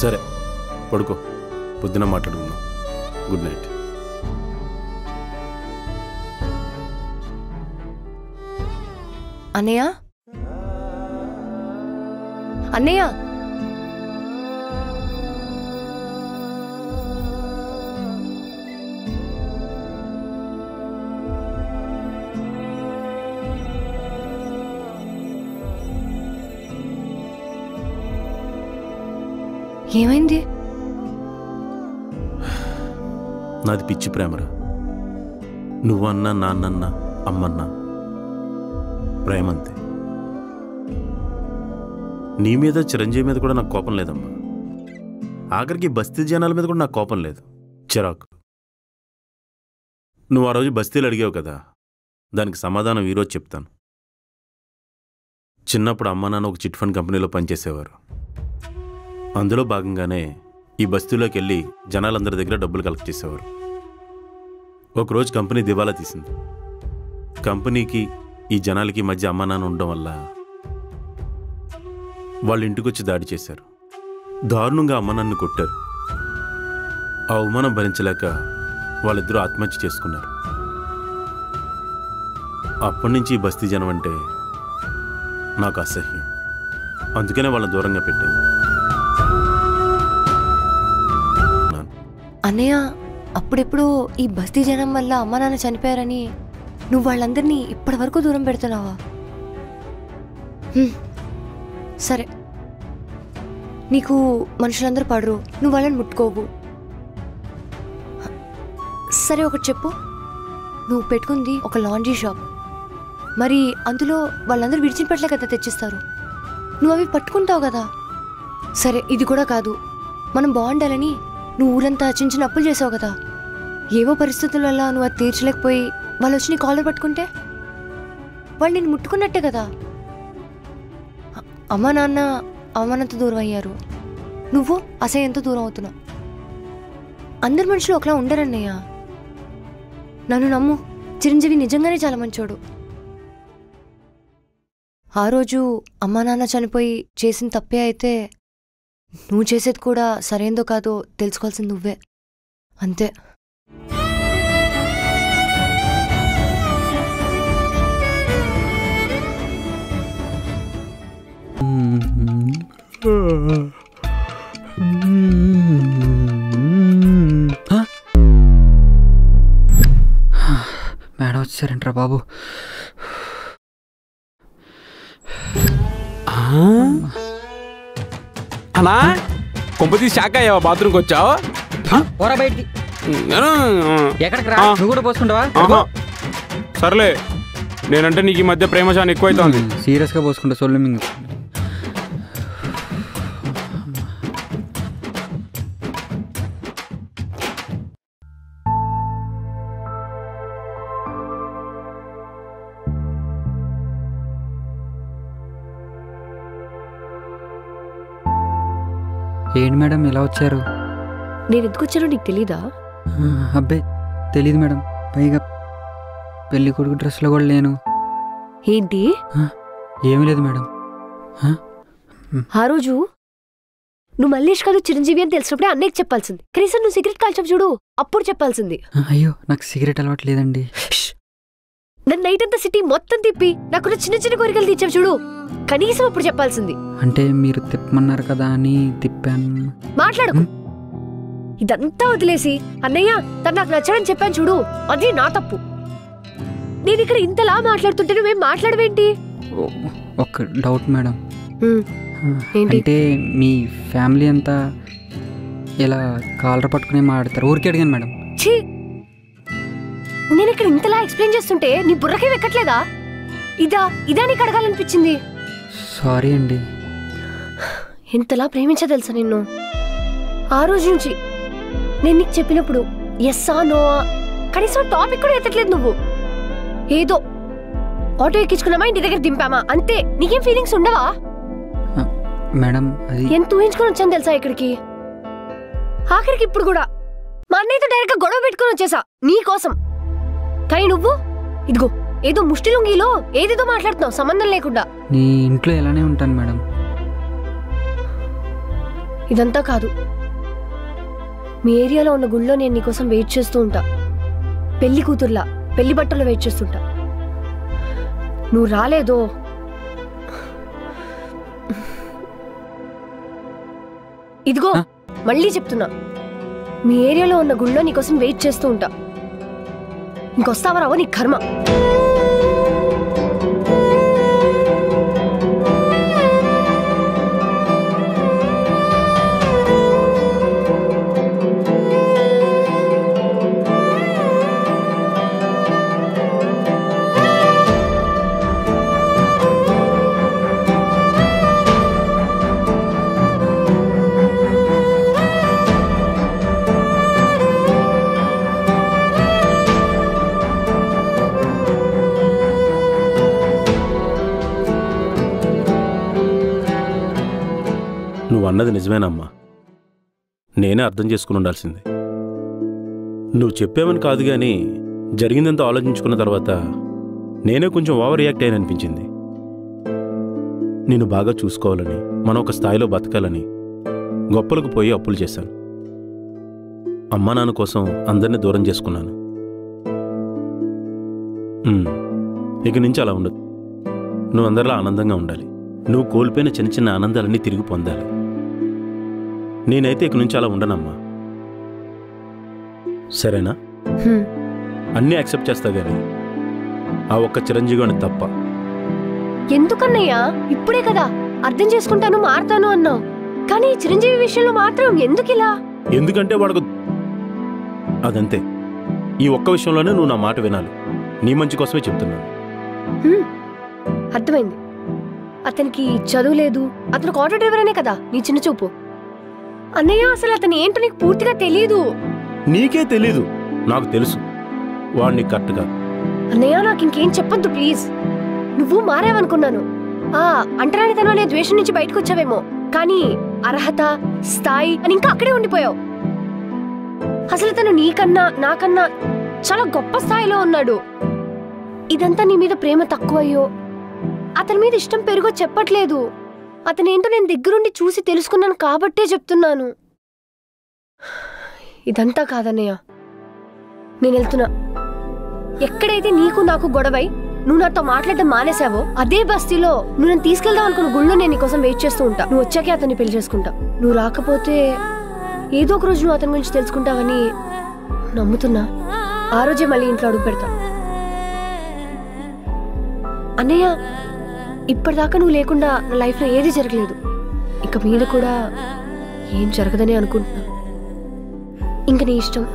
సరే, పడుకో, పొద్దున మాట్లాడుకుందాం. Good night.
అన్నయ్య, అన్నయ్య, ఏమైంది?
నాది పిచ్చి ప్రేమరా. నువ్వన్నా, నాన్నన్నా, అమ్మన్నా ప్రేమంతే. నీ మీద, చిరంజీవి మీద కూడా నాకు కోపం లేదమ్మా. ఆఖరికి బస్తీ జనాల మీద కూడా నాకు కోపం లేదు, చిరాకు. నువ్వు ఆ రోజు బస్తీలు అడిగావు కదా, దానికి సమాధానం ఈరోజు చెప్తాను. చిన్నప్పుడు అమ్మ నాన్న ఒక చిట్ ఫండ్ కంపెనీలో పనిచేసేవారు. అందులో భాగంగానే ఈ బస్తీలోకి వెళ్ళి జనాలందరి దగ్గర డబ్బులు కలెక్ట్ చేసేవారు. ఒకరోజు కంపెనీ దివాలా తీసింది. కంపెనీకి ఈ జనాలకి మధ్య అమ్మ నాన్న ఉండడం వల్ల వాళ్ళ ఇంటికొచ్చి దాడి చేశారు. దారుణంగా అమ్మ నాన్నని కొట్టారు. ఆ అవమానం భరించలేక వాళ్ళిద్దరూ ఆత్మహత్య చేసుకున్నారు. అప్పటి నుంచి ఈ బస్తీ జనం అంటే నాకు అసహ్యం. అందుకనే వాళ్ళని దూరంగా పెట్టాను.
అన్నయ్య, అప్పుడెప్పుడు ఈ బస్తీ జనం వల్ల అమ్మ నాన్న చనిపోయారని నువ్వు వాళ్ళందరినీ ఇప్పటి వరకు దూరం పెడుతున్నావా? సరే, నీకు మనుషులందరూ పడరు, నువ్వు వాళ్ళని ముట్టుకోవు. సరే ఒకటి చెప్పు, నువ్వు పెట్టుకుంది ఒక లాండ్రీ షాప్, మరి అందులో వాళ్ళందరూ విడిచిపెట్టలే కదా తెచ్చిస్తారు, నువ్వు అవి పట్టుకుంటావు కదా. సరే ఇది కూడా కాదు, మనం బాగుండాలని నువ్వు ఊరంతా చిన్న చిన్న అప్పులు చేసావు కదా, ఏవో పరిస్థితుల వల్ల నువ్వు అది తీర్చలేకపోయి వాళ్ళు వచ్చి నీ కాలర్ పట్టుకుంటే వాళ్ళు నేను ముట్టుకున్నట్టే కదా. అమ్మ నాన్న అవమానంతో దూరం అయ్యారు, నువ్వు అసహ్యంతో దూరం అవుతున్నావు. అందరు మనుషులు ఒకలా ఉండరన్నయ్య, నన్ను నమ్ము, చిరంజీవి నిజంగానే చాలా మంచోడు. ఆ రోజు అమ్మా నాన్న చనిపోయి చేసిన తప్పే అయితే నువ్వు చేసేది కూడా సరైందో కాదో తెలుసుకోవాల్సింది నువ్వే, అంతే.
మేడం వచ్చారంట్రా బాబు.
అన్నా కొంపతి శాఖ అయ్యావా? బాత్రూమ్కి వచ్చావు?
పోరా బయటికి. ఎక్కడికి రా, నువ్వు కూడా పోసుకుంటావా?
సర్లే, నేనంటే నీకు ఈ మధ్య ప్రేమ చాలా ఎక్కువైతుంది.
సీరియస్గా పోసుకుంటా, సొల్లు మింగు. ఏంటి మేడం ఇలా వచ్చారు?
నేను ఎందుకు వచ్చానో నీకు తెలీదా?
అబ్బే తెలీదు మేడం, పైగా పెళ్లి కొడుకు డ్రెస్లో కూడా లేను.
ఏంటి?
ఏమీ లేదు మేడం.
ఆ రోజు నువ్వు మల్లేష్ కాదు చిరంజీవి అని తెలిసినప్పుడే అన్నయ్యకి చెప్పాల్సింది. కనీసం నువ్వు సిగరెట్ కాల్చావు చూడు, అప్పుడు చెప్పాల్సింది.
అయ్యో నాకు సిగరెట్ అలవాటు లేదండి.
నన్ను నైట్ అంతా సిటీ మొత్తం తిప్పి నాకున్న చిన్న చిన్న కోరికలు తీర్చావు చూడు, కనీసం అప్పుడు చెప్పాల్సింది.
అంటే మీరు తిప్పమన్నారు కదా అని తిప్పాను.
మాట్లాడకు, ఇదంతా వదిలేసి అన్నయ్య తను నాకు నచ్చడని చెప్పాను చూడు, అది నా తప్పు. నేను ఇక్కడ ఇంతలా మాట్లాడుతుంటే నువ్వేం మాట్లాడవేంటి?
ఒక డౌట్ మేడం, అంటే మీ ఫ్యామిలీ అంతా ఇలా కాలర్ పట్టుకునే మాట్లాడతారు? ఊరికే అడిగాను మేడం.
ఛీ, నేను ఇక్కడ ఇంతలా ఎక్స్ప్లెయిన్ చేస్తుంటే నీ బుర్రకే వెక్కట్లేదా? ఇదా నీకు అడగాలనిపించింది?
సారీ అండి.
ఇంతలా ప్రేమించా తెలుసా నిన్ను? ఆ రోజు నుంచి నేను నీకు చెప్పినప్పుడు ఎస్సా నోవా కనీసం టాపిక్ కూడా ఎత్తట్లేదు నువ్వు. ఏదో ఆటో ఎక్కించుకున్నామా, ఇంటి దగ్గర దింపామా అంతే, నీకేం ఫీలింగ్స్ ఉండవా?
మేడం అది
ఎంత ఊహించుకొని వచ్చాను తెలుసా ఇక్కడికి. ఆఖరికి ఇప్పుడు కూడా మా అన్నయ్యతో డైరెక్ట్ గా గొడవ పెట్టుకుని వచ్చేసా నీ కోసం. కానీ నువ్వు ఇదిగో ఏదో ముష్టి లుంగిలో ఏదేదో మాట్లాడుతున్నావు సంబంధం లేకుండా.
నీ ఇంట్లో ఎలానే ఉంటాను మేడం.
ఇదంతా కాదు, మీ ఏరియాలో ఉన్న గుళ్ళో నేను నీకోసం వెయిట్ చేస్తూ ఉంటా, పెళ్లి కూతుర్లా పెళ్లి బట్టలు వెయిట్ చేస్తుంటా. నువ్వు రాలేదో ఇదిగో మళ్ళీ చెప్తున్నా, మీ ఏరియాలో ఉన్న గుళ్ళో నీకోసం వెయిట్ చేస్తూ ఉంటా. ఇంకొస్తావా రావో నీ కర్మ.
నువ్వు అన్నది నిజమేనమ్మా, నేనే అర్థం చేసుకుని ఉండాల్సింది. నువ్వు చెప్పావని కాదు కానీ జరిగిందంతా ఆలోచించుకున్న తర్వాత నేనే కొంచెం ఓవర్ రియాక్ట్ అయ్యాననిపించింది. నిన్ను బాగా చూసుకోవాలని, మనం ఒక స్థాయిలో బతకాలని గొప్పలకు పోయి అప్పులు చేశాను. అమ్మా నాన్న కోసం అందరినీ దూరం చేసుకున్నాను. ఇక నుంచి అలా ఉండదు. నువ్వు అందరిలో ఆనందంగా ఉండాలి. నువ్వు కోల్పోయిన చిన్న చిన్న ఆనందాలన్నీ తిరిగి పొందాలి. నేనైతే ఇక నుంచి అలా ఉండనమ్మా, సరేనా? అన్నీ యాక్సెప్ట్ చేస్తా కానీ ఆ ఒక్క చిరంజీవి అని తప్ప.
ఎందుకన్నయ్యా? ఇప్పుడే కదా అర్థం చేసుకుంటాను మారుతాను అన్నావు, కానీ చిరంజీవి విషయంలో మాత్రం ఎందుకిలా?
ఎందుకంటే వాడుకు అదంతే. ఈ ఒక్క విషయంలోనే నువ్వు నా మాట వినాలి. నీ మంచి కోసమే చెప్తున్నాను.
అర్థమైంది. అతనికి చదువు లేదు, అతను ఆటో డ్రైవర్ అనే కదా నీ చిన్న చూపు. అన్నయ్య అసలు అతను ఏంటో నీకు పూర్తిగా తెలియదు.
నీకే తెలీదు, నాకు తెలుసు. వాడిని కరెక్ట్గా.
అన్నయ్య నాకు ఇంకేం చెప్పొద్దు ప్లీజ్. నువ్వు మారావనుకున్నాను. అంటరానితనం అనే ద్వేషం నుంచి బయటకు వచ్చావేమో, కానీ అర్హత స్థాయి అని ఇంకా అక్కడే ఉండిపోయావు. అసలు తను నీకన్నా నాకన్నా చాలా గొప్ప స్థాయిలో ఉన్నాడు. ఇదంతా నీ మీద ప్రేమ తక్కువయ్యో, అతని మీద ఇష్టం పెరుగో చెప్పట్లేదు. అతనేంటో నేను దగ్గరుండి చూసి తెలుసుకున్నాను కాబట్టే చెప్తున్నాను. ఇదంతా కాదన్నయ్య, నేను వెళ్తున్నా. ఎక్కడైతే నీకు నాకు గొడవై నువ్వు నాతో మాట్లాడటం మానేశావో అదే బస్తీలో నువ్వు నన్ను తీసుకెళ్దాం అనుకున్న గుళ్ళో నేను నీకోసం వెయిట్ చేస్తూ ఉంటా. నువ్వు వచ్చాకే అతన్ని పెళ్లి చేసుకుంటా. నువ్వు రాకపోతే ఏదో ఒక రోజు నువ్వు అతని గురించి తెలుసుకుంటావని నమ్ముతున్నా. ఆ రోజే మళ్ళీ ఇంట్లో అడుగు పెడతా. అన్నయ్య, ఇప్పటిదాకా నువ్వు లేకుండా నా లైఫ్లో ఏది జరగలేదు, ఇక మీద కూడా ఏం జరగదని అనుకుంటున్నా. ఇంక నీ ఇష్టం.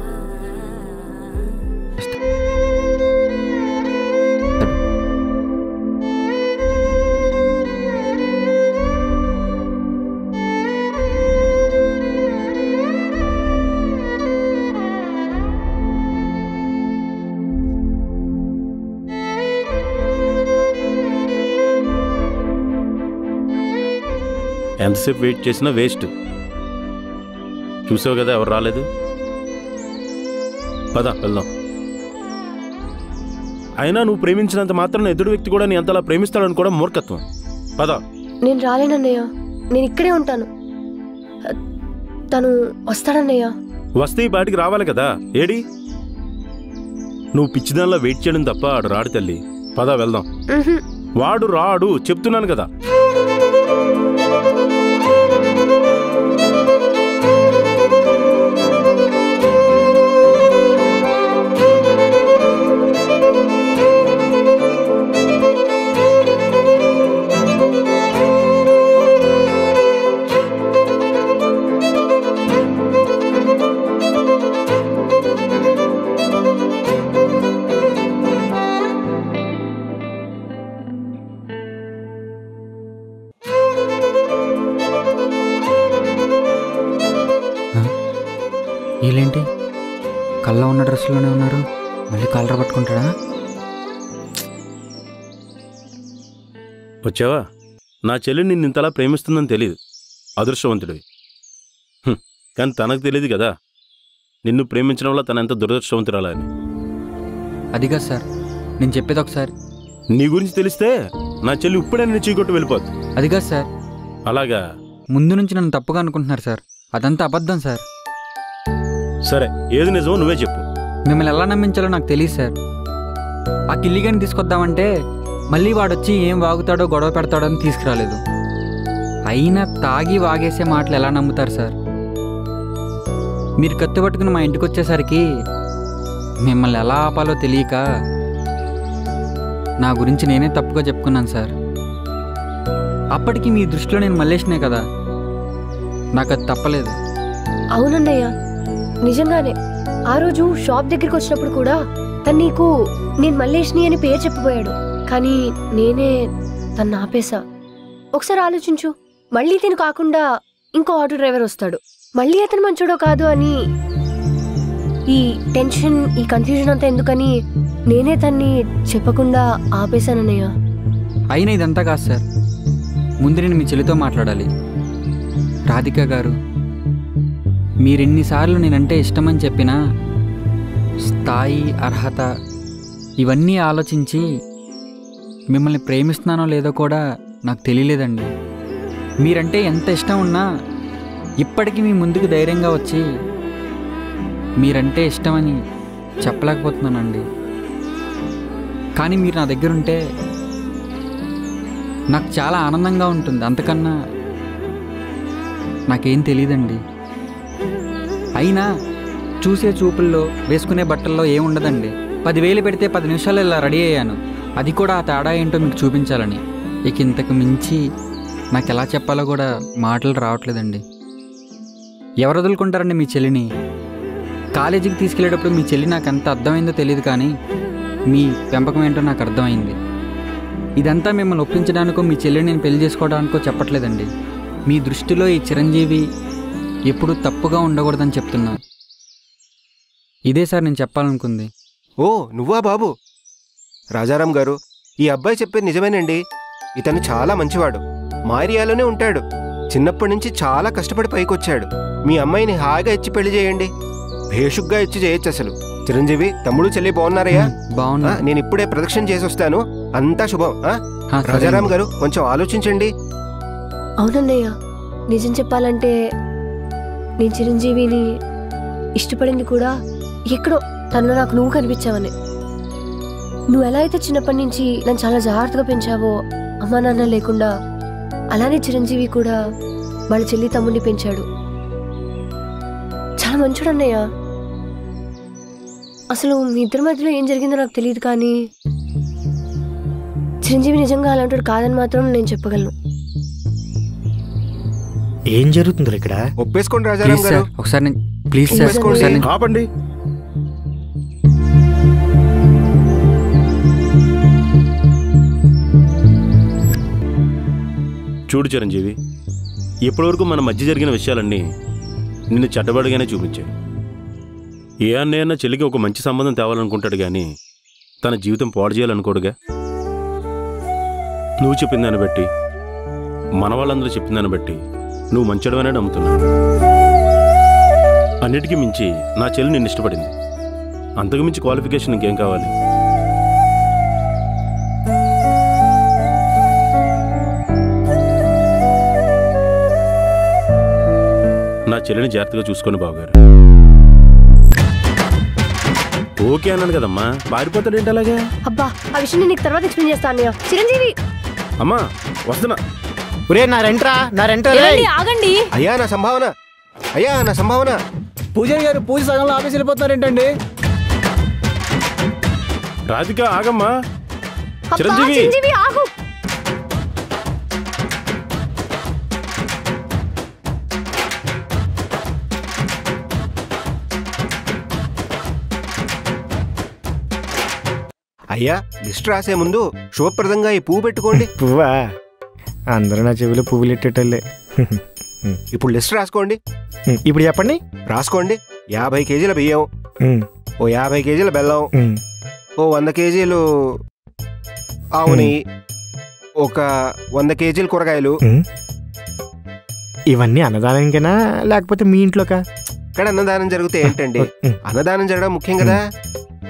ఎంతసేపు వెయిట్ చేసినా వేస్ట్. చూసావు కదా ఎవరు రాలేదు. పద వెళ్దాం. అయినా నువ్వు ప్రేమించినంత మాత్రం ఎదురు వ్యక్తి కూడా నీ అంతలా ప్రేమిస్తాడని కూడా మూర్ఖత్వం. పద.
నేను రాలేనన్నయ్య, నేను ఇక్కడే ఉంటాను. తను వస్తాడన్నయ్య.
వస్తే ఈ పాటికి రావాలి కదా. ఏడి నువ్వు పిచ్చిదానిలో వెయిట్ చేయడం తప్ప ఆడు రాడు తల్లి. పద వెళ్దాం. వాడు రాడు చెప్తున్నాను కదా.
వీళ్ళేంటి కళ్ళ ఉన్న డ్రెస్లోనే ఉన్నారు, మళ్ళీ కాలర్ పట్టుకుంటాడా?
వచ్చావా? నా చెల్లి నిన్ను ఇంతలా ప్రేమిస్తుందని తెలియదు. అదృష్టవంతుడివి. కానీ తనకు తెలియదు కదా నిన్ను ప్రేమించడం వల్ల తన ఎంత దురదృష్టవంతురాలా అని.
అదిగా సార్ నేను చెప్పేది ఒకసారి.
నీ గురించి తెలిస్తే నా చెల్లి ఇప్పుడే నేను చీకొట్టు వెళ్ళిపోద్ది.
అదిగా సార్.
అలాగా?
ముందు నుంచి నన్ను తప్పుగా అనుకుంటున్నారు సార్. అదంతా అబద్ధం సార్.
సరే, ఏది నిజమో నువ్వే చెప్పు.
మిమ్మల్ని ఎలా నమ్మించాలో నాకు తెలియదు సార్. ఆ కిల్లిగాని తీసుకొద్దామంటే మళ్ళీ వాడొచ్చి ఏం వాగుతాడో గొడవ పెడతాడో అని తీసుకురాలేదు. అయినా తాగి వాగేసే మాటలు ఎలా నమ్ముతారు సార్? మీరు కత్తి పట్టుకుని మా ఇంటికి వచ్చేసరికి మిమ్మల్ని ఎలా ఆపాలో తెలియక నా గురించి నేనే తప్పుగా చెప్పుకున్నాను సార్. అప్పటికి మీ దృష్టిలో నేను మల్లేష్నే కదా, నాకు అది తప్పలేదు.
అవునన్నయ్య, నిజంగానే ఆ రోజు షాప్ దగ్గరికి వచ్చినప్పుడు కూడా తను నీకు నేను మల్లేష్ని అని పేరు చెప్పబోయాడు, కానీ నేనే తను ఆపేశా. ఒకసారి ఆలోచించు, మళ్ళీ తిను కాకుండా ఇంకో ఆటో డ్రైవర్ వస్తాడు, మళ్ళీ అతను మంచోడో కాదు అని ఈ టెన్షన్ ఈ కన్ఫ్యూజన్ అంతా ఎందుకని నేనే తన్ని చెప్పకుండా ఆపేశానన్నయ్య.
అయినా ఇదంతా కాదు సార్. ముందు నేను మీ చెల్లితో మాట్లాడాలి. రాధిక గారు, మీరెన్నిసార్లు నేనంటే ఇష్టమని చెప్పినా స్థాయి అర్హత ఇవన్నీ ఆలోచించి మిమ్మల్ని ప్రేమిస్తున్నానో లేదో కూడా నాకు తెలియలేదండి. మీరంటే ఎంత ఇష్టం ఉన్నా ఇప్పటికీ మీ ముందుకు ధైర్యంగా వచ్చి మీరంటే ఇష్టమని చెప్పలేకపోతున్నానండి. కానీ మీరు నా దగ్గర ఉంటే నాకు చాలా ఆనందంగా ఉంటుంది. అంతకన్నా నాకేం తెలియదండి. అయినా చూసే చూపుల్లో వేసుకునే బట్టల్లో ఏముండదండి. 10,000 పెడితే 10 నిమిషాలు ఇలా రెడీ అయ్యాను. అది కూడా ఆ తేడా ఏంటో మీకు చూపించాలని. ఇక ఇంతకు మించి నాకు ఎలా చెప్పాలో కూడా మాటలు రావట్లేదండి. ఎవరు వదులుకుంటారండి మీ చెల్లిని? కాలేజీకి తీసుకెళ్ళేటప్పుడు మీ చెల్లి నాకు ఎంత అర్థమైందో తెలియదు, కానీ మీ పెంపకం ఏంటో నాకు అర్థమైంది. ఇదంతా మిమ్మల్ని ఒప్పించడానికో మీ చెల్లిని నేను పెళ్లి చేసుకోవడానికో చెప్పట్లేదండి. మీ దృష్టిలో ఈ చిరంజీవి ఎప్పుడూ తప్పుగా ఉండకూడదని చెప్తున్నా. ఇదే సార్ నేను చెప్పాలనుకుంది.
ఓ నువ్వా బాబు? రాజారాం గారు, ఈ అబ్బాయి చెప్పేది నిజమేనండి. ఇతను చాలా మంచివాడు. మా ఏరియాలోనే ఉంటాడు. చిన్నప్పటి నుంచి చాలా కష్టపడి పైకొచ్చాడు. మీ అమ్మాయిని హాయిగా ఇచ్చి పెళ్లి చేయండి. భేషుగ్గా ఇచ్చి చేయొచ్చు. అసలు చిరంజీవి తమ్ముడు చెల్లి బాగున్నారయ్యా?
బాగున్నా.
నేను ఇప్పుడే ప్రదక్షిణ చేసి వస్తాను. అంతా శుభం. రాజారాం గారు కొంచెం ఆలోచించండి.
అవునన్నయ్య, నిజం చెప్పాలంటే నేను చిరంజీవిని ఇష్టపడింది కూడా ఎక్కడో తనలో నాకు నువ్వు కనిపించావని. నువ్వు ఎలా అయితే చిన్నప్పటి నుంచి నన్ను చాలా జాగ్రత్తగా పెంచావో, అమ్మా నాన్న లేకుండా, అలానే చిరంజీవి కూడా వాళ్ళ చెల్లి తమ్ముడిని పెంచాడు. చాలా మంచోడు అన్నయ్య. అసలు మీ ఇద్దరి మధ్యలో ఏం జరిగిందో నాకు తెలియదు, కానీ చిరంజీవి నిజంగా అలాంటి కాదని మాత్రం నేను చెప్పగలను.
ఏం జరుగుతుందో ఇక్కడ?
ఒప్పేసుకోండి రాజారాం గారు.
ఒకసారి ప్లీజ్ సార్
ఆపండి. చూడు చిరంజీవి, ఇప్పటివరకు మన మధ్య జరిగిన విషయాలన్నీ నిన్ను చెడ్డబడిగానే చూపించాయి. ఏ అన్నయ్యన్న చెల్లికి ఒక మంచి సంబంధం తేవాలనుకుంటాడు కానీ తన జీవితం పాడు చేయాలనుకోడుగా. నువ్వు చెప్పిన దాన్ని బట్టి, మన వాళ్ళందరూ చెప్పిన దాన్ని బట్టి నువ్వు మంచిడవనే నమ్ముతున్నావు. అన్నిటికీ మించి నా చెల్లి నిన్ను ఇష్టపడింది. అంతకు మించి క్వాలిఫికేషన్ ఇంకేం కావాలి? నా చెల్లిని జాగ్రత్తగా చూసుకొని బావగారు. ఓకే అన్నాను కదమ్మా, పారిపోతాడేంటి అలాగే?
అబ్బా, ఆ విషయం నేను నీకు తర్వాత ఎక్స్ప్లెయిన్ చేస్తాను అన్నయ్య. చిరంజీవి
అమ్మా వస్తున్నా.
ఆగండి.
అయ్యా నా సంభావన, అయ్యా నా సంభావన.
పూజారి గారు పూజ సగంలో ఆఫీస్ వెళ్ళిపోతున్నారేంటండి?
రాధిక ఆగమ్మా.
అబ్బా, చిరంజీవి ఆగు.
అయ్యా లిస్ట్ రాసే ముందు శుభప్రదంగా ఈ పువ్వు పెట్టుకోండి.
పువ్వా? అందరూ నా చెవిలో పువ్వులు ఎట్టేటోళ్ళే.
ఇప్పుడు లిస్ట్ రాసుకోండి.
ఇప్పుడు చెప్పండి.
రాసుకోండి. 50 కేజీల బియ్యం, ఓ 50 కేజీల బెల్లం, ఓ 100 కేజీలు ఆవు నెయ్యి, ఒక 100 కేజీల కూరగాయలు.
ఇవన్నీ అన్నదానానికేనా లేకపోతే మీ ఇంట్లోకా?
ఇక్కడ అన్నదానం జరిగితే ఏంటండి, అన్నదానం జరగడం ముఖ్యం కదా.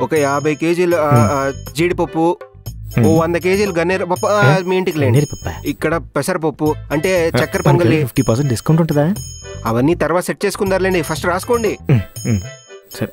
ఒక 50 కేజీలు జీడిపప్పు, ఓ 100 కేజీలు గన్నేరు పప్పు మీ ఇంటికి లేండి. ఇక్కడ పెసరపప్పు అంటే చక్కెర పొంగలి.
50% డిస్కౌంట్ ఉంటుందా?
అవన్నీ తర్వాత సెట్ చేసుకుందారులేండి. ఫస్ట్ రాసుకోండి.
సరే.